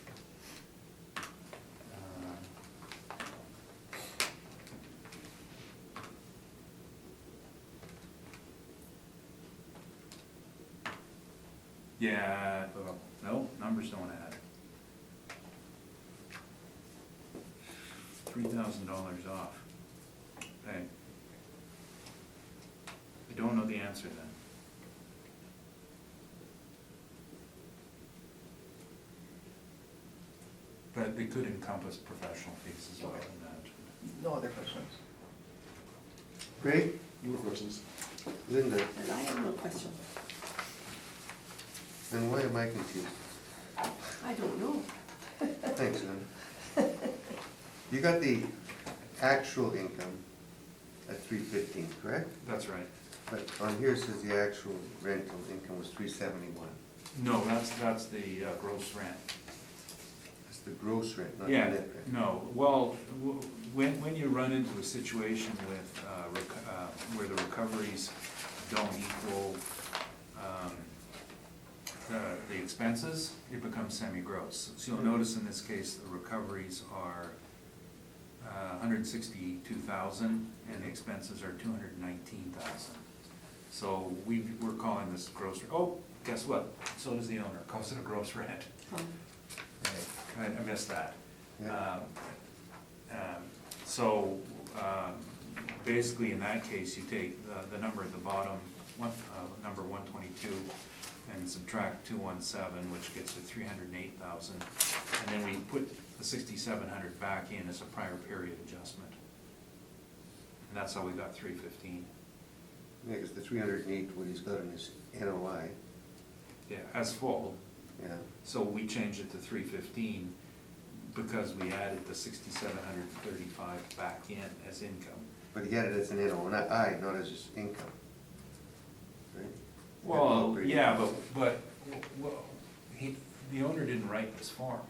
yeah, well, no, numbers don't add. $3,000 off. Okay. I don't know the answer then. But they could encompass professional fees as well in that. No other questions? Craig? No questions. Linda? And I have no question. And why am I confused? I don't know. Thanks, Linda. You got the actual income at 315, correct? That's right. But on here it says the actual rental income was 371. No, that's the gross rent. That's the gross rent, not the Yeah, net rent. no, well, when you run into a situation with, where the recoveries don't equal the expenses, it becomes semi-gross. So you'll notice in this case, the recoveries are 162,000 and the expenses are 219,000. So we're calling this gross, oh, guess what? So does the owner, calls it a gross rent. Huh. Right, I missed that. Yeah. So, basically, in that case, you take the number at the bottom, number 122, and subtract 217, which gets you 308,000. And then we put the 6,700 back in as a prior period adjustment. And that's how we got 315. Yeah, because the 308, what he's got in his NOI, Yeah, as full. yeah. So we changed it to 315 because we added the 6,735 back in as income. But he had it as an NOI, not as his income. Right? Well, yeah, but, the owner didn't write this form.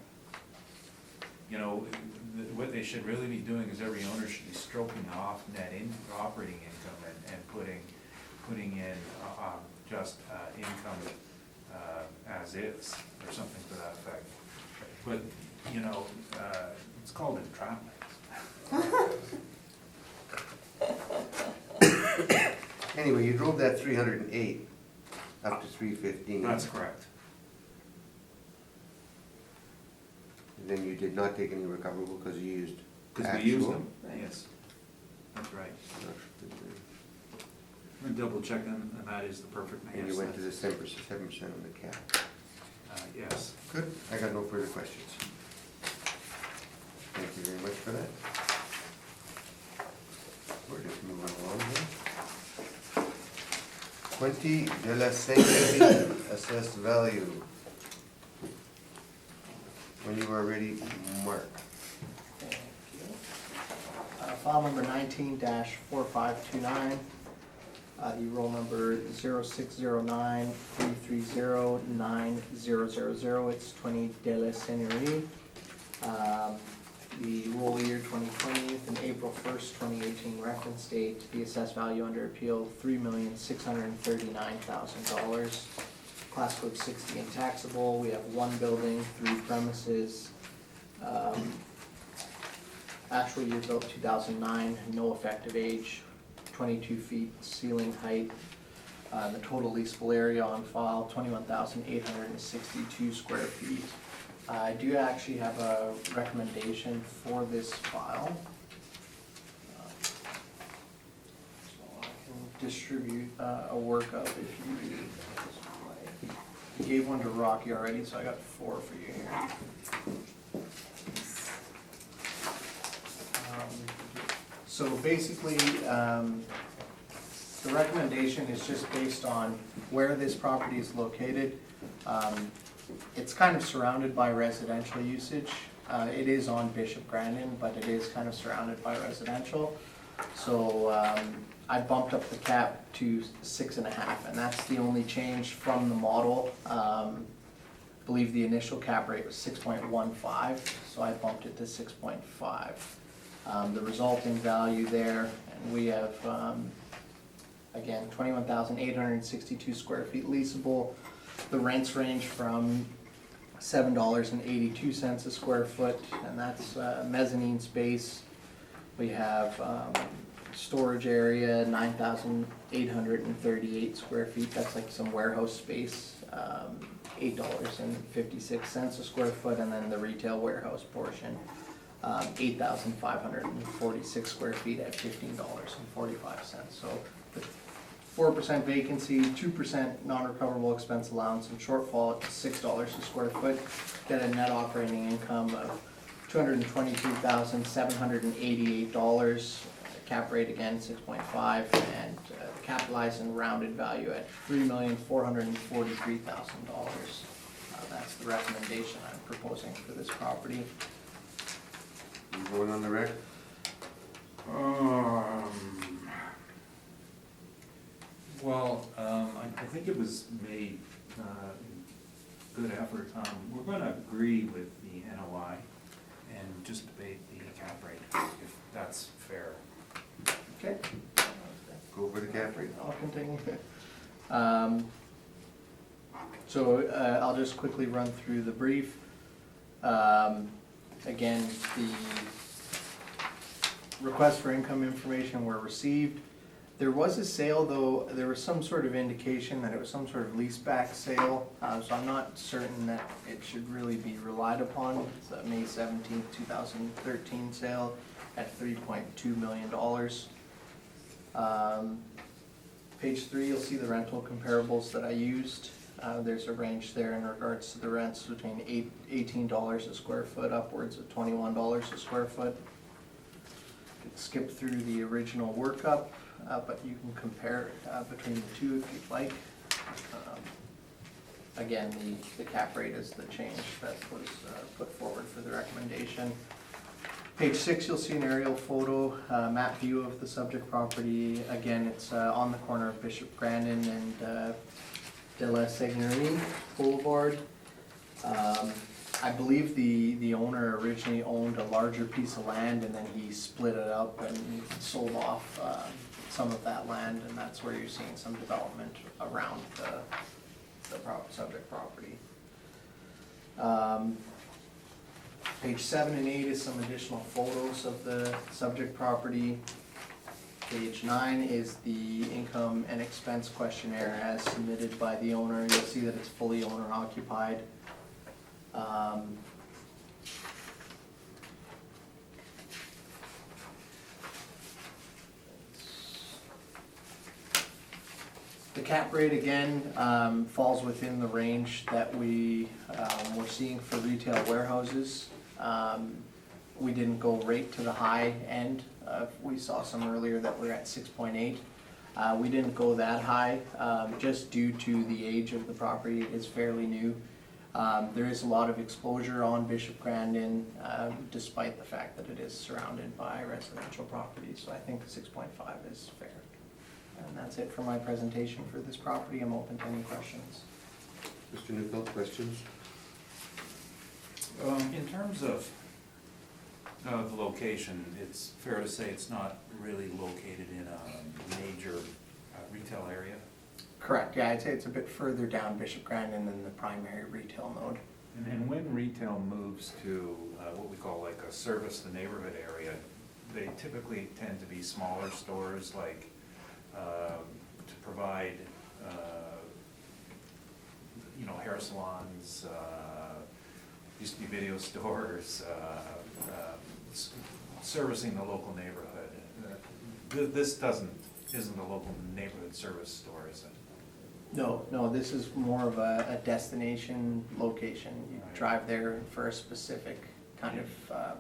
You know, what they should really be doing is every owner should be stroking off operating income and putting in, just, income, as is, or something to that effect. But, it's called entrapment. Anyway, you drove that 308 up to 315. That's correct. And then you did not take any recoverable because you used Because we used actual. them, Right. yes. That's right. Actual. I'm double checking, and that is the perfect. And you yes, went to the that's- 7% on the cap. Yes. Good, I got no further questions. Thank you very much for that. We're just moving along here. 20 de la Sainte assessed value. When you are ready, Mark. Thank you. File number 19-4529, the roll number 0609330900. It's 20 de la Seigneurie. The roll year 2020 and April 1st, 2018 reference date. The assessed value under appeal $3,639,000. Class code 60 and taxable. We have one building, 3 premises. Actual year built 2009, no effective age, 22 feet ceiling height. The total leasable area on file, 21,862 square feet. I do actually have a recommendation for this file. So I can distribute a workup if you like. I gave one to Rocky already, so I got 4 for you here. So basically, the recommendation is just based on where this property is located. It's kind of surrounded by residential usage. It is on Bishop Grandin, but it is kind of surrounded by residential. So I bumped up the cap to 6.5, and that's the only change from the model. I believe the initial cap rate was 6.15, so I bumped it to 6.5. The resulting value there, and we have, again, 21,862 square feet leasable. The rents range from $7.82 a square foot, and that's mezzanine space. We have storage area, 9,838 square feet. That's like some warehouse space, $8.56 a square foot, and then the retail warehouse portion, 8,546 square feet at $15.45. So 4% vacancy, 2% non-recoverable expense allowance, and shortfall at $6 a square foot. Get a net operating income of $222,788. Cap rate again 6.5, and capitalized and rounded value at $3,443,000. That's the recommendation I'm proposing for this property. You going on the rec? Well, I think it was made, good effort. We're gonna agree with the NOI and just debate the cap rate, if that's fair. Okay. Go for the cap rate. I'll continue. So I'll just quickly run through the brief. Again, the requests for income information were received. There was a sale, though, there was some sort of indication that it was some sort of leaseback sale, so I'm not certain that it should really be relied upon. It's a May 17th, 2013 sale at $3.2 million. Page 3, you'll see the rental comparables that I used. There's a range there in regards to the rents between $18 a square foot upwards of $21 a square foot. Skip through the original workup, but you can compare between the two if you'd like. Again, the cap rate is the change that was put forward for the recommendation. Page 6, you'll see an aerial photo, map view of the subject property. Again, it's on the corner of Bishop Grandin and De La Seigneurie Boulevard. I believe the owner originally owned a larger piece of land, and then he split it up and sold off some of that land, and that's where you're seeing some development around the subject property. Page 7 and 8 is some additional photos of the subject property. Page 9 is the income and expense questionnaire as submitted by the owner. You'll see that it's fully owner occupied. The cap rate again falls within the range that we were seeing for retail warehouses. We didn't go right to the high end. We saw some earlier that we're at 6.8. We didn't go that high just due to the age of the property. It is fairly new. There is a lot of exposure on Bishop Grandin despite the fact that it is surrounded by residential properties. So I think 6.5 is fair. And that's it for my presentation for this property. I'm open to any questions. Mr. Newfield, questions? In terms of the location, it's fair to say it's not really located in a major retail area? Correct, yeah, I'd say it's a bit further down Bishop Grandin than the primary retail node. And when retail moves to what we call like a service the neighborhood area, they typically tend to be smaller stores, like to provide, hair salons, used to be video stores, servicing the local neighborhood. This isn't a local neighborhood service store, is it? No, this is more of a destination location. You Right. drive there for a specific kind of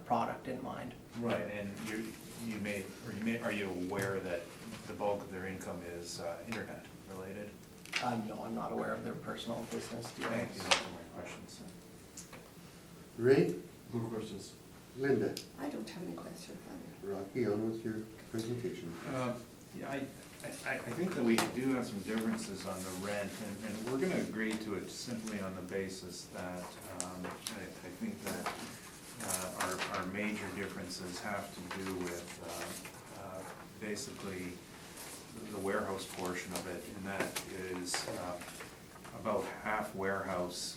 product in mind. Right, and are you aware that the bulk of their income is internet related? No, I'm not aware of their personal business Thank dealings. you, those are my questions. Ray, No questions. Linda, I don't have any questions either. Rocky, on with your presentation. Yeah, I think that we do have some differences on the rent, and we're gonna agree to it simply on the basis that, I think that our major differences have to do with, basically, the warehouse portion of it, and that is about half warehouse,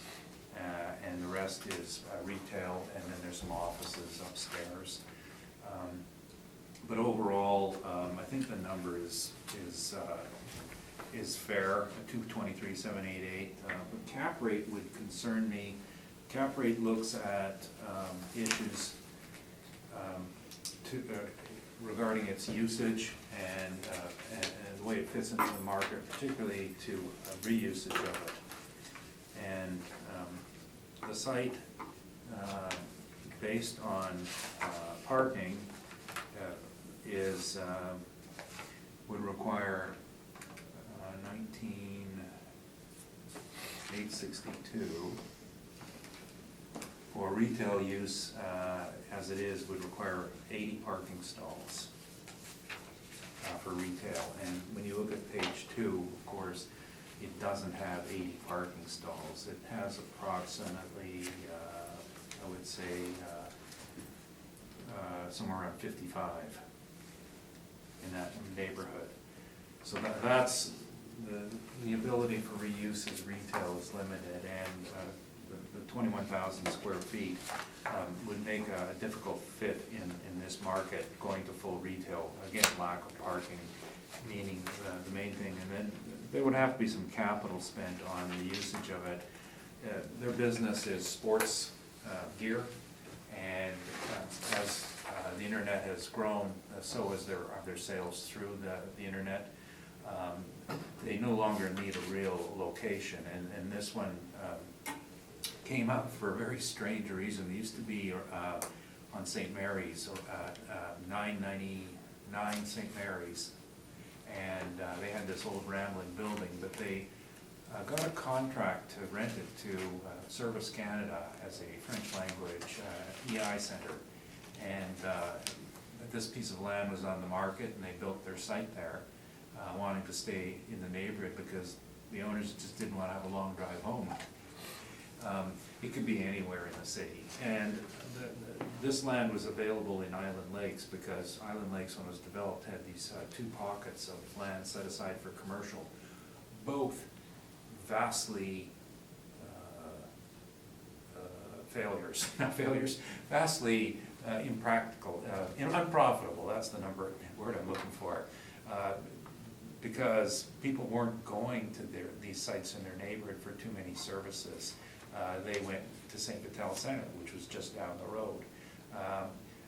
and the rest is retail, and then there's some offices upstairs. But overall, I think the number is fair, 223,788. But cap rate would concern me. Cap rate looks at issues regarding its usage and the way it fits into the market, particularly to reusage of it. And the site, based on parking, would require 19,862. For retail use, as it is, would require 80 parking stalls for retail. And when you look at page 2, of course, it doesn't have 80 parking stalls. It has approximately, I would say, somewhere around 55 in that neighborhood. So that's the ability for reuse as retail is limited, and the 21,000 square feet would make a difficult fit in this market going to full retail. Again, lack of parking, meaning the main thing, and then there would have to be some capital spent on the usage of it. Their business is sports gear, and as the internet has grown, so is their sales through the internet. They no longer need a real location, and this one came up for a very strange reason. It used to be on St. Mary's, 999 St. Mary's, and they had this old rambling building, but they got a contract to rent it to Service Canada as a French language EI center. And this piece of land was on the market, and they built their site there, wanting to stay in the neighborhood because the owners just didn't want to have a long drive home. It could be anywhere in the city. And this land was available in Island Lakes because Island Lakes, when it was developed, had these two pockets of land set aside for commercial, both vastly vastly impractical, unprofitable, that's the word I'm looking for, because people weren't going to these sites in their neighborhood for too many services. They went to St. Vital Center, which was just down the road.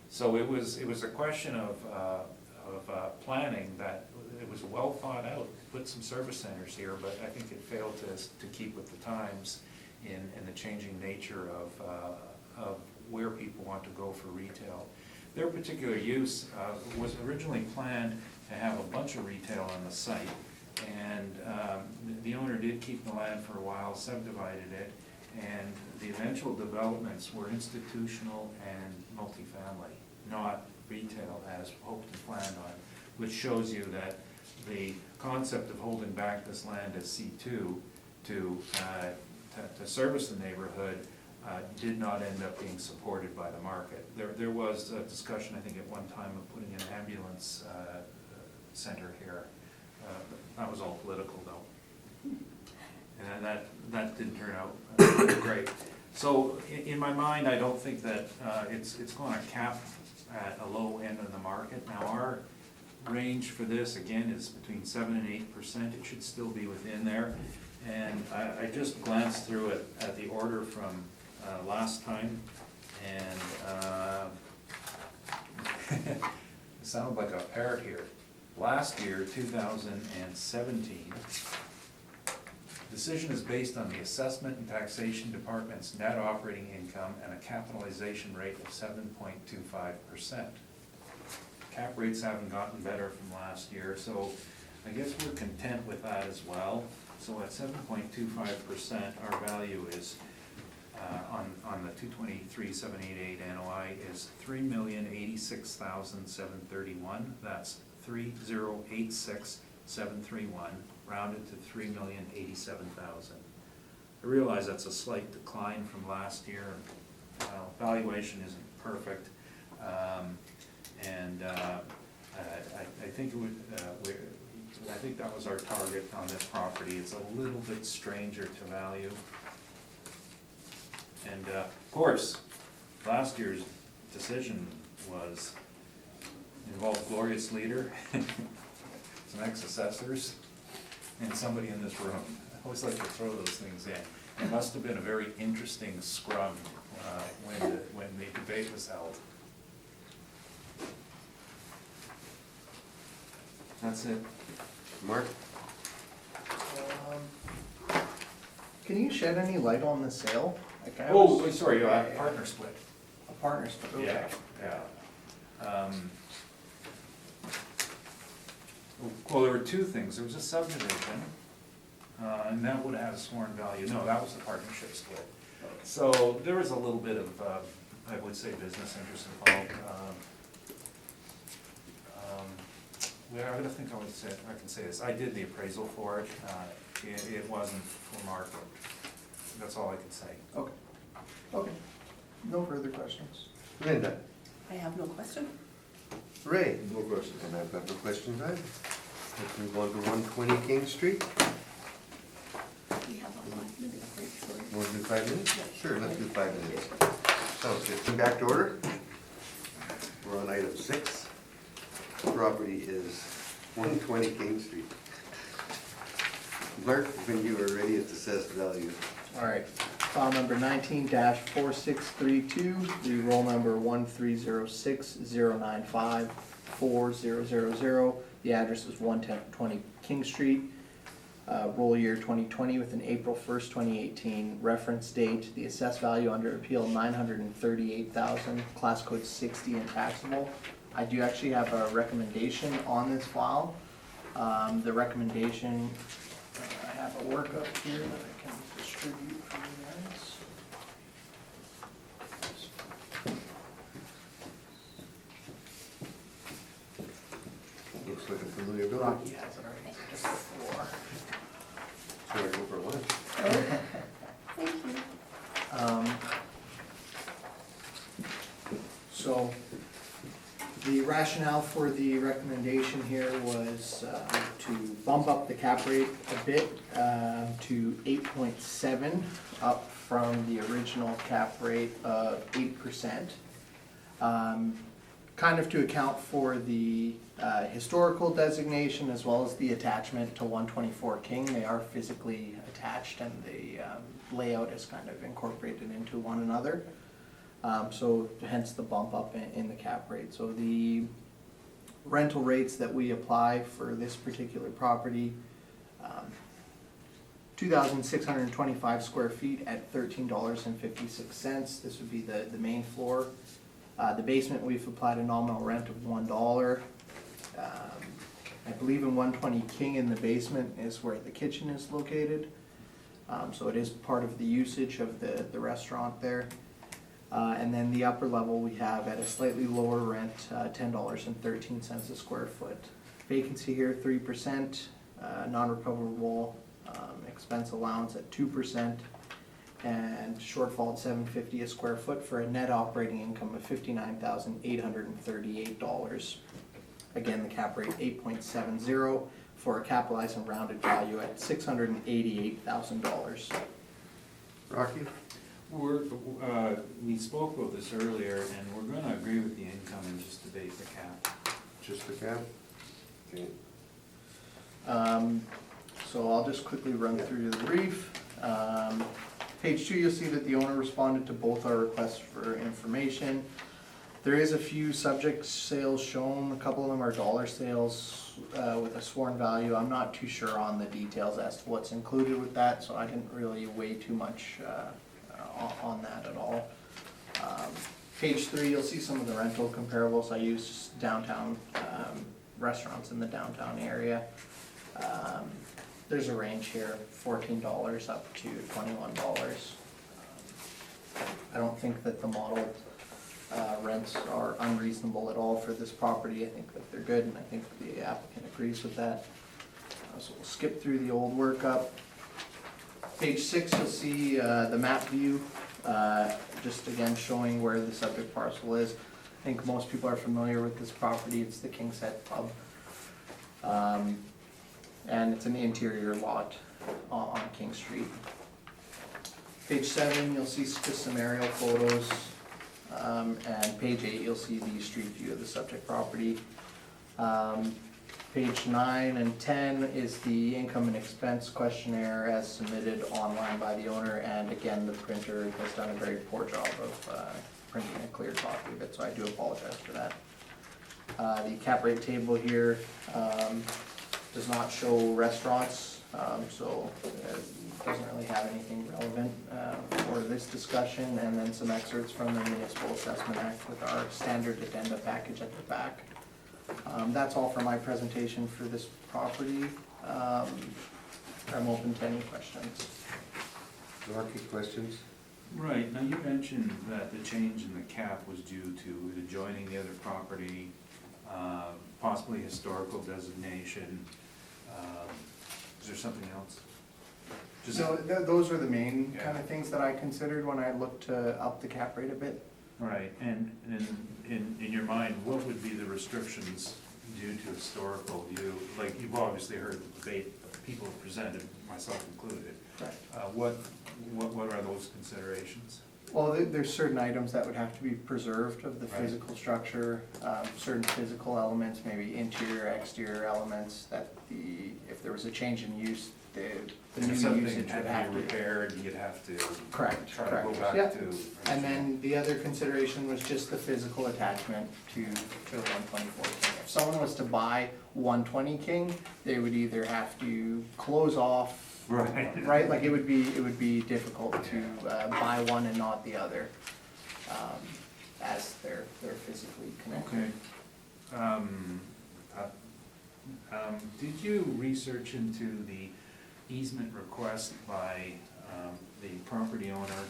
So it was a question of planning that it was well thought out, put some service centers here, but I think it failed to keep with the times in the changing nature of where people want to go for retail. Their particular use was originally planned to have a bunch of retail on the site, and the owner did keep the land for a while, subdivided it, and the eventual developments were institutional and multifamily, not retail as hoped and planned on, which shows you that the concept of holding back this land as C2 to service the neighborhood did not end up being supported by the market. There was a discussion, I think, at one time of putting an ambulance center here. That was all political, though. And that didn't turn out great. So in my mind, I don't think that it's going to cap at a low end of the market. Now, our range for this, again, is between 7% and 8%. It should still be within there. And I just glanced through it at the order from last time, and it sounded like a parrot here. Last year, 2017, decision is based on the Assessment and Taxation Department's net operating income and a capitalization rate of 7.25%. cap rates haven't gotten better from last year, so I guess we're content with that as well. So at 7.25%, our value is, on the 223,788 NOI is 3,086,731. That's 3,086,731, rounded to 3,087,000. I realize that's a slight decline from last year. Valuation isn't perfect, and I think it would. I think that was our target on this property. It's a little bit stranger to value. And of course, last year's decision involved Glorious Leader, some ex-assessors, and somebody in this room. I always like to throw those things in. It must have been a very interesting scrum when the debate was held. That's it. Mark? Can you shed any light on the sale? Like, I Oh, was- sorry, partner split. A partner split, okay. Yeah. Well, there were two things. There was a subdivision, and that would have had a sworn value. No, that was the partnership split. So there was a little bit of, I would say, business interest involved. Well, I don't think I can say this. I did the appraisal for it. It wasn't for market. That's all I can say. Okay, okay. No further questions. Linda? I have no question. Ray? No questions. And I've got no questions either. Let's move on to 120 King Street. We have a 5 minute break, sorry. Want to do 5 minutes? Yeah. Sure, let's do 5 minutes. So, getting back to order. We're on item 6. Property is 120 King Street. Mark, when you are ready, it's assessed value. All right, file number 19-4632, the roll number 13060954000. The address is 120 King Street, roll year 2020 with an April 1st, 2018 reference date. The assessed value under appeal 938,000, class code 60 and taxable. I do actually have a recommendation on this file. The recommendation, I have a workup here that I can distribute for you guys. Looks like a familiar building. Rocky has it already just before. Should I go for lunch? Thank you. So, the rationale for the recommendation here was to bump up the cap rate a bit to 8.7, up from the original cap rate of 8%. Kind of to account for the historical designation as well as the attachment to 124 King. They are physically attached and the layout is kind of incorporated into one another. So hence the bump up in the cap rate. So the rental rates that we apply for this particular property, 2,625 square feet at $13.56. This would be the main floor. The basement, we've applied a nominal rent of $1. I believe in 120 King in the basement is where the kitchen is located. So it is part of the usage of the restaurant there. And then the upper level we have at a slightly lower rent, $10.13 a square foot. Vacancy here, 3%, non-recoverable expense allowance at 2%, and shortfall at $7.50 a square foot for a net operating income of $59,838. Again, the cap rate 8.70 for a capitalized and rounded value at $688,000. Rocky? We spoke about this earlier, and we're gonna agree with the income and just debate the cap. Just the cap? Okay. So I'll just quickly run through the brief. Page 2, you'll see that the owner responded to both our requests for information. There is a few subject sales shown. A couple of them are dollar sales with a sworn value. I'm not too sure on the details as to what's included with that, so I didn't really weigh too much on that at all. Page 3, you'll see some of the rental comparables. I used downtown restaurants in the downtown area. There's a range here, $14 up to $21. I don't think that the model rents are unreasonable at all for this property. I think that they're good, and I think the applicant agrees with that. So we'll skip through the old workup. Page 6, you'll see the map view, just again showing where the subject parcel is. I think most people are familiar with this property. It's the King's Head Pub. And it's an interior lot on King Street. Page 7, you'll see just some aerial photos. And page 8, you'll see the street view of the subject property. Page 9 and 10 is the income and expense questionnaire as submitted online by the owner, and again, the printer has done a very poor job of printing a clear copy of it, so I do apologize for that. The cap rate table here does not show restaurants, so it doesn't really have anything relevant for this discussion, and then some excerpts from the Municipal Assessment Act with our standard addenda package at the back. That's all for my presentation for this property. I'm open to any questions. Mark, any questions? Right, now you mentioned that the change in the cap was due to it adjoining the other property, possibly historical designation. Is there something else? Just- So those were the main Yeah. kind of things that I considered when I looked to up the cap rate a bit. Right, and in your mind, what would be the restrictions due to historical? Like, you've obviously heard the debate that people have presented, myself included. Correct. What are those considerations? Well, there's certain items that would have to be preserved of the Right. physical structure, certain physical elements, maybe interior, exterior elements, that if there was a change in use, the new If something usage had would have to be to. repaired, you'd have to Correct, try to go correct. back Yep. to. And then the other consideration was just the physical attachment to the 124 King. If someone was to buy 120 King, they would either have to close off. Right. Right, like it would be difficult to buy one and not the other, as they're physically connected. Okay. Did you research into the easement request by the property owner?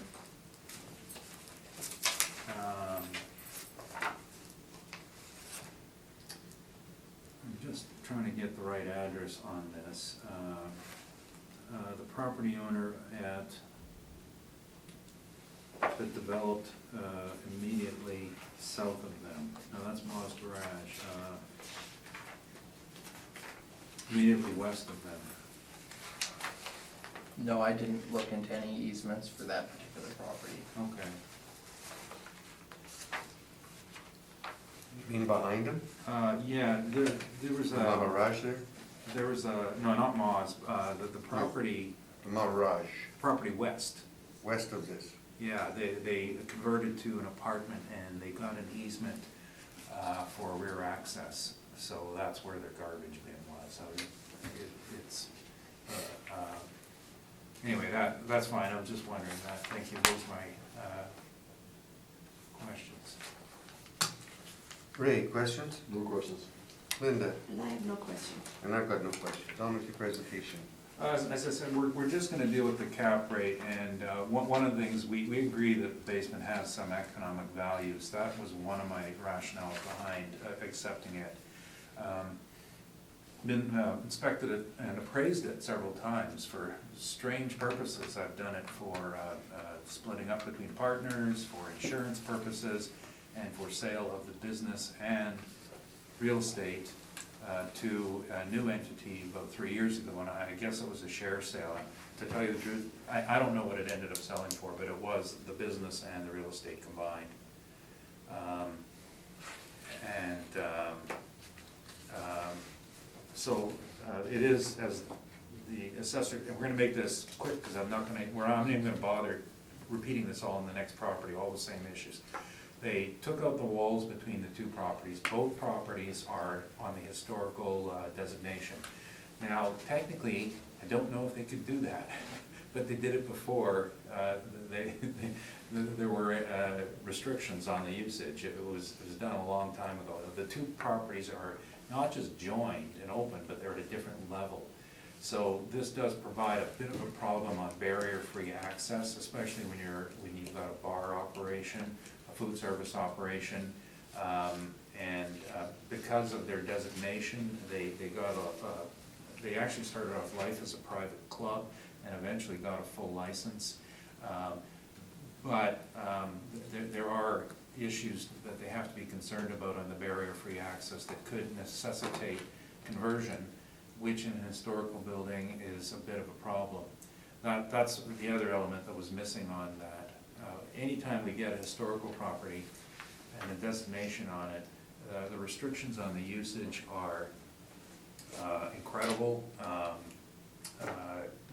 I'm just trying to get the right address on this. The property owner that developed immediately south of them. No, that's Moss Garage. Immediately west of them. No, I didn't look into any easements for that particular property. Okay. You mean behind them? Yeah, there was The Maharaj there? there was a, no, not Moss, the property, The Maharaj, property west. west of this. Yeah, they converted to an apartment and they got an easement for rear access, so that's where their garbage bin was, so it's, anyway, that's fine, I was just wondering that, thank you, those are my questions. Ray, questions? No questions. Linda? And I have no question. And I've got no questions. On with your presentation. As I said, we're just gonna deal with the cap rate, and one of the things, we agree that the basement has some economic values. That was one of my rationales behind accepting it. Been inspected it and appraised it several times for strange purposes. I've done it for splitting up between partners, for insurance purposes, and for sale of the business and real estate to a new entity about 3 years ago, and I guess it was a share sale. To tell you the truth, I don't know what it ended up selling for, but it was the business and the real estate combined. So it is, as the assessor, and we're gonna make this quick, because I'm not even gonna bother repeating this all in the next property, all the same issues. They took out the walls between the two properties. Both properties are on the historical designation. Now, technically, I don't know if they could do that, but they did it before. There were restrictions on the usage. It was done a long time ago. The two properties are not just joined and open, but they're at a different level. So this does provide a bit of a problem on barrier-free access, especially when you've got a bar operation, a food service operation. Because of their designation, they actually started off life as a private club and eventually got a full license. But there are issues that they have to be concerned about on the barrier-free access that could necessitate conversion, which in an historical building is a bit of a problem. That's the other element that was missing on that. Anytime we get a historical property and a designation on it, the restrictions on the usage are incredible.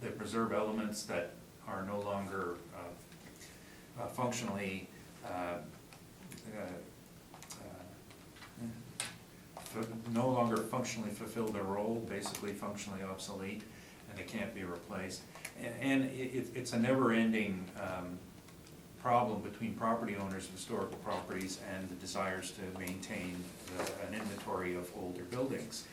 They preserve elements that are no longer functionally fulfill their role, basically functionally obsolete, and they can't be replaced. And it's a never-ending problem between property owners of historical properties and the desires to maintain an inventory of older buildings.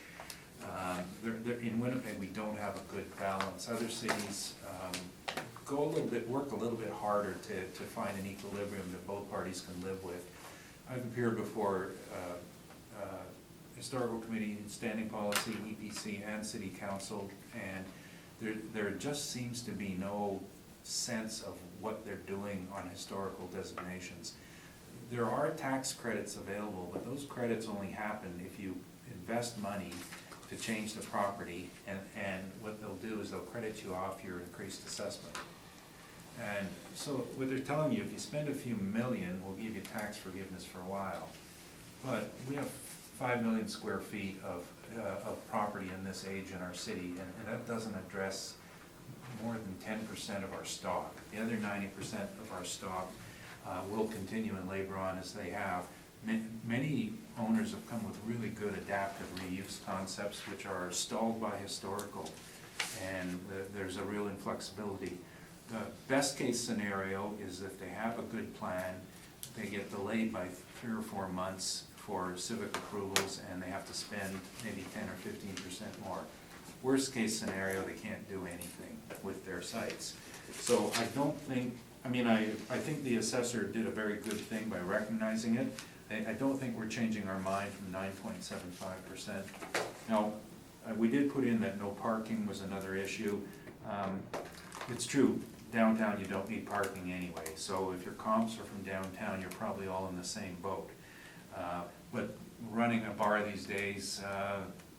In Winnipeg, we don't have a good balance. Other cities work a little bit harder to find an equilibrium that both parties can live with. I've appeared before Historical Committee, Standing Policy, EPC, and City Council, and there just seems to be no sense of what they're doing on historical designations. There are tax credits available, but those credits only happen if you invest money to change the property, and what they'll do is they'll credit you off your increased assessment. And so what they're telling you, if you spend a few million, we'll give you tax forgiveness for a while. But we have 5 million square feet of property in this age in our city, and that doesn't address more than 10% of our stock. The other 90% of our stock will continue and labor on as they have. Many owners have come with really good adaptive reuse concepts, which are stalled by historical, and there's a real inflexibility. The best case scenario is if they have a good plan, they get delayed by 3 or 4 months for civic approvals, and they have to spend maybe 10 or 15% more. Worst case scenario, they can't do anything with their sites. So I don't think, I think the assessor did a very good thing by recognizing it. I don't think we're changing our mind from 9.75%. Now, we did put in that no parking was another issue. It's true, downtown you don't need parking anyway, so if your comps are from downtown, you're probably all in the same boat. But running a bar these days,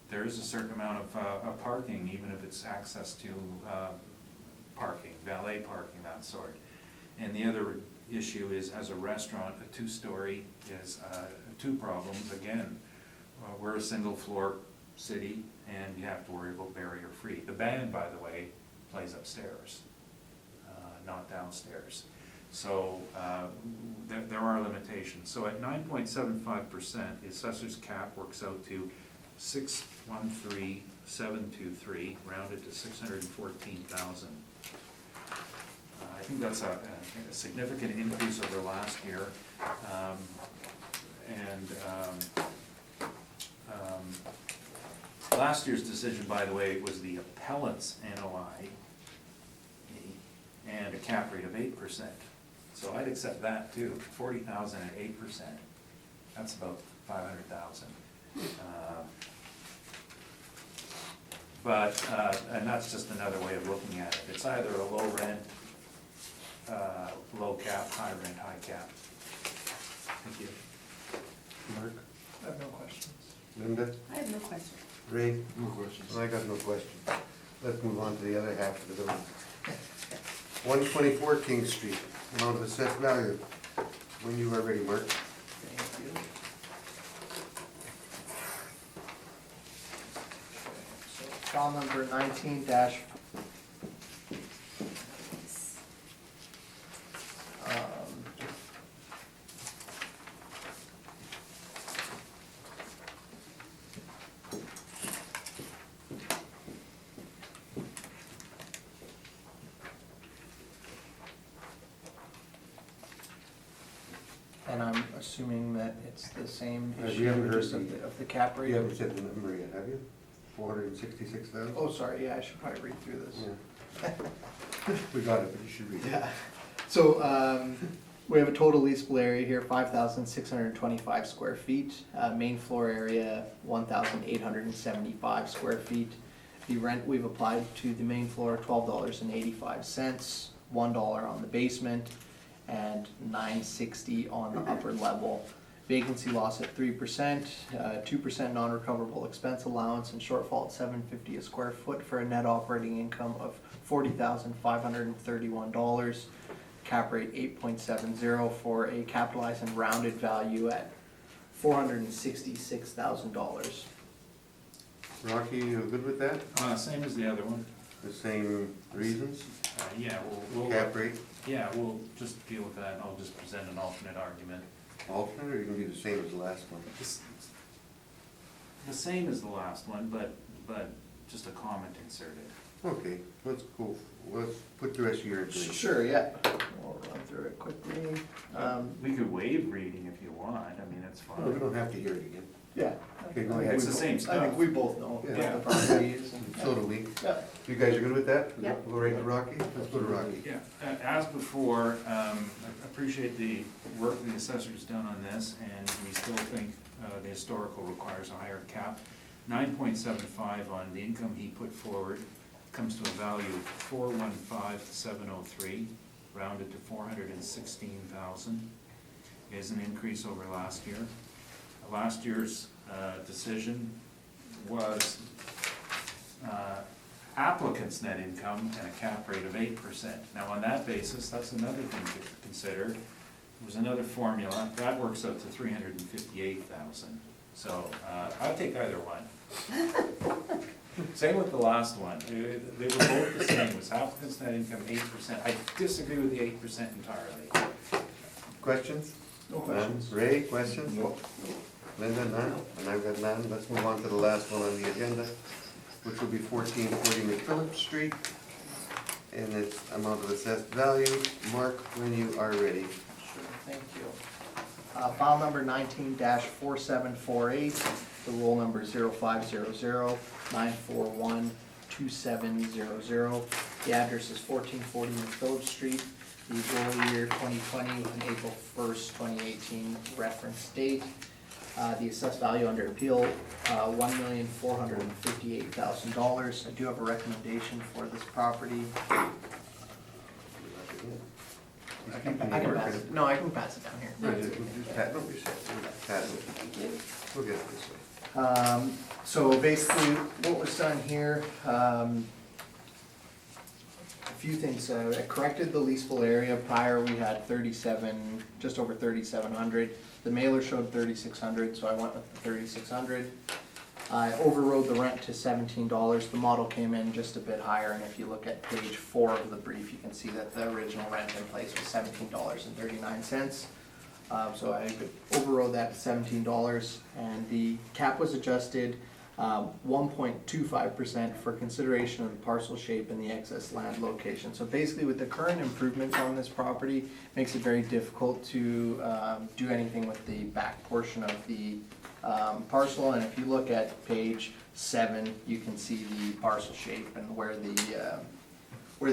there is a certain amount of parking, even if it's access to parking, valet parking, that sort. And the other issue is, as a restaurant, a 2-story is 2 problems. Again, we're a single floor city, and you have to worry about barrier free. The band, by the way, plays upstairs, not downstairs. So there are limitations. So at 9.75%, the assessor's cap works out to 613,723, rounded to 614,000. I think that's a significant increase over last year. Last year's decision, by the way, was the appellant's NOI and a cap rate of 8%. So I'd accept that too. 40,000 at 8%. That's about 500,000. And that's just another way of looking at it. It's either a low rent, low cap, high rent, high cap. Thank you. Mark? I have no questions. Linda? I have no question. Ray? No questions. I got no question. Let's move on to the other half of the building. 124 King Street, amount of assessed value. When you are ready, Mark. Thank you. So file number 19 dash. assuming that it's the same We issue, haven't heard just of the- the cap rate. You haven't said the number yet, have you? 466,000? Oh, sorry, yeah, I should probably read through this. Yeah. We got it, but you should read it. Yeah, so, we have a total leasable area here, 5,625 square feet. Main floor area, 1,875 square feet. The rent we've applied to the main floor, $12.85, $1 on the basement, and $9.60 on the upper level. Vacancy loss at 3%, 2% non-recoverable expense allowance, and shortfall at $7.50 a square foot for a net operating income of $40,531. Cap rate 8.70 for a capitalized and rounded value at $466,000. Rocky, you good with that? Same as the other one. The same reasons? Yeah, we'll. Cap rate, Yeah, we'll just deal with that, and I'll just present an alternate argument. alternate, or you can do the same as the last one? The same as the last one, but just a comment inserted. Okay, let's go, let's put the rest of your information. Sure, yeah. We'll run through it quickly. We could waive reading if you want, I mean, it's No, we fine. don't have to hear it again. Yeah. Okay, go ahead. It's the same I stuff. think we both know what Yeah. the property is. and- So do we. Yeah. You guys are good with that? Yeah. Go right to Rocky? Let's go to Rocky. Yeah, as before, I appreciate the work the assessor's done on this, and we still think the historical requires a higher cap. 9.75 on the income he put forward comes to a value of 415,703, rounded to 416,000, is an increase over last year. Last year's decision was applicant's net income and a cap rate of 8%. Now, on that basis, that's another thing to consider. There was another formula, that works out to 358,000. So, I'll take either one. Same with the last one, they were both the same, it was applicant's net income 8%. I disagree with the 8% entirely. Questions? No questions. Ray, questions? Linda, none? And I've got none. Let's move on to the last one on the agenda, which will be 1440 McPhillips Street, and its amount of assessed value. Mark, when you are ready. Sure, thank you. File number 19-4748, the roll number 0500-941-2700. The address is 1440 McPhillips Street. The roll year 2020 and April 1st, 2018 reference date. The assessed value under appeal, $1,458,000. I do have a recommendation for this property. I can pass it, no, I can pass it down here. No, just pat, don't be sad. Pat it. We'll get it this way. So basically, what was done here, a few things, I corrected the leasable area. Prior, we had just over 3,700. The mailer showed 3,600, so I went with the 3,600. I overrode the rent to $17. The model came in just a bit higher, and if you look at page 4 of the brief, you can see that the original rent in place was $17.39. So I overrode that to $17, and the cap was adjusted 1.25% for consideration of the parcel shape and the excess land location. So basically, with the current improvements on this property, makes it very difficult to do anything with the back portion of the parcel. And if you look at page 7, you can see the parcel shape and where the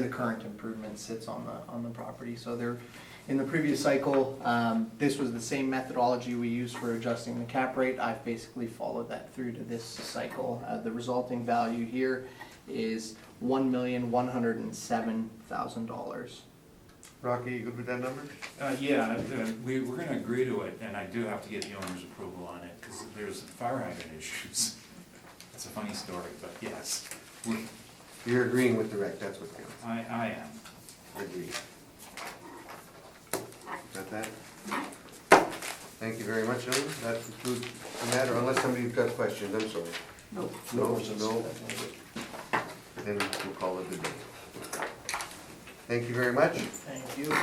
current improvement sits on the property. So they're in the previous cycle, this was the same methodology we used for adjusting the cap rate. I've basically followed that through to this cycle. The resulting value here is $1,107,000. Rocky, you good with that number? Yeah, we're gonna agree to it, and I do have to get the owner's approval on it, because there's fire hydrant issues. It's a funny story, but yes, You're agreeing with the rec, that's what counts. I am. Agreed. Got that? Thank you very much, gentlemen. That concludes the matter, unless somebody's got questions, I'm sorry. No. No. Then we'll call it a day. Thank you very much. Thank you.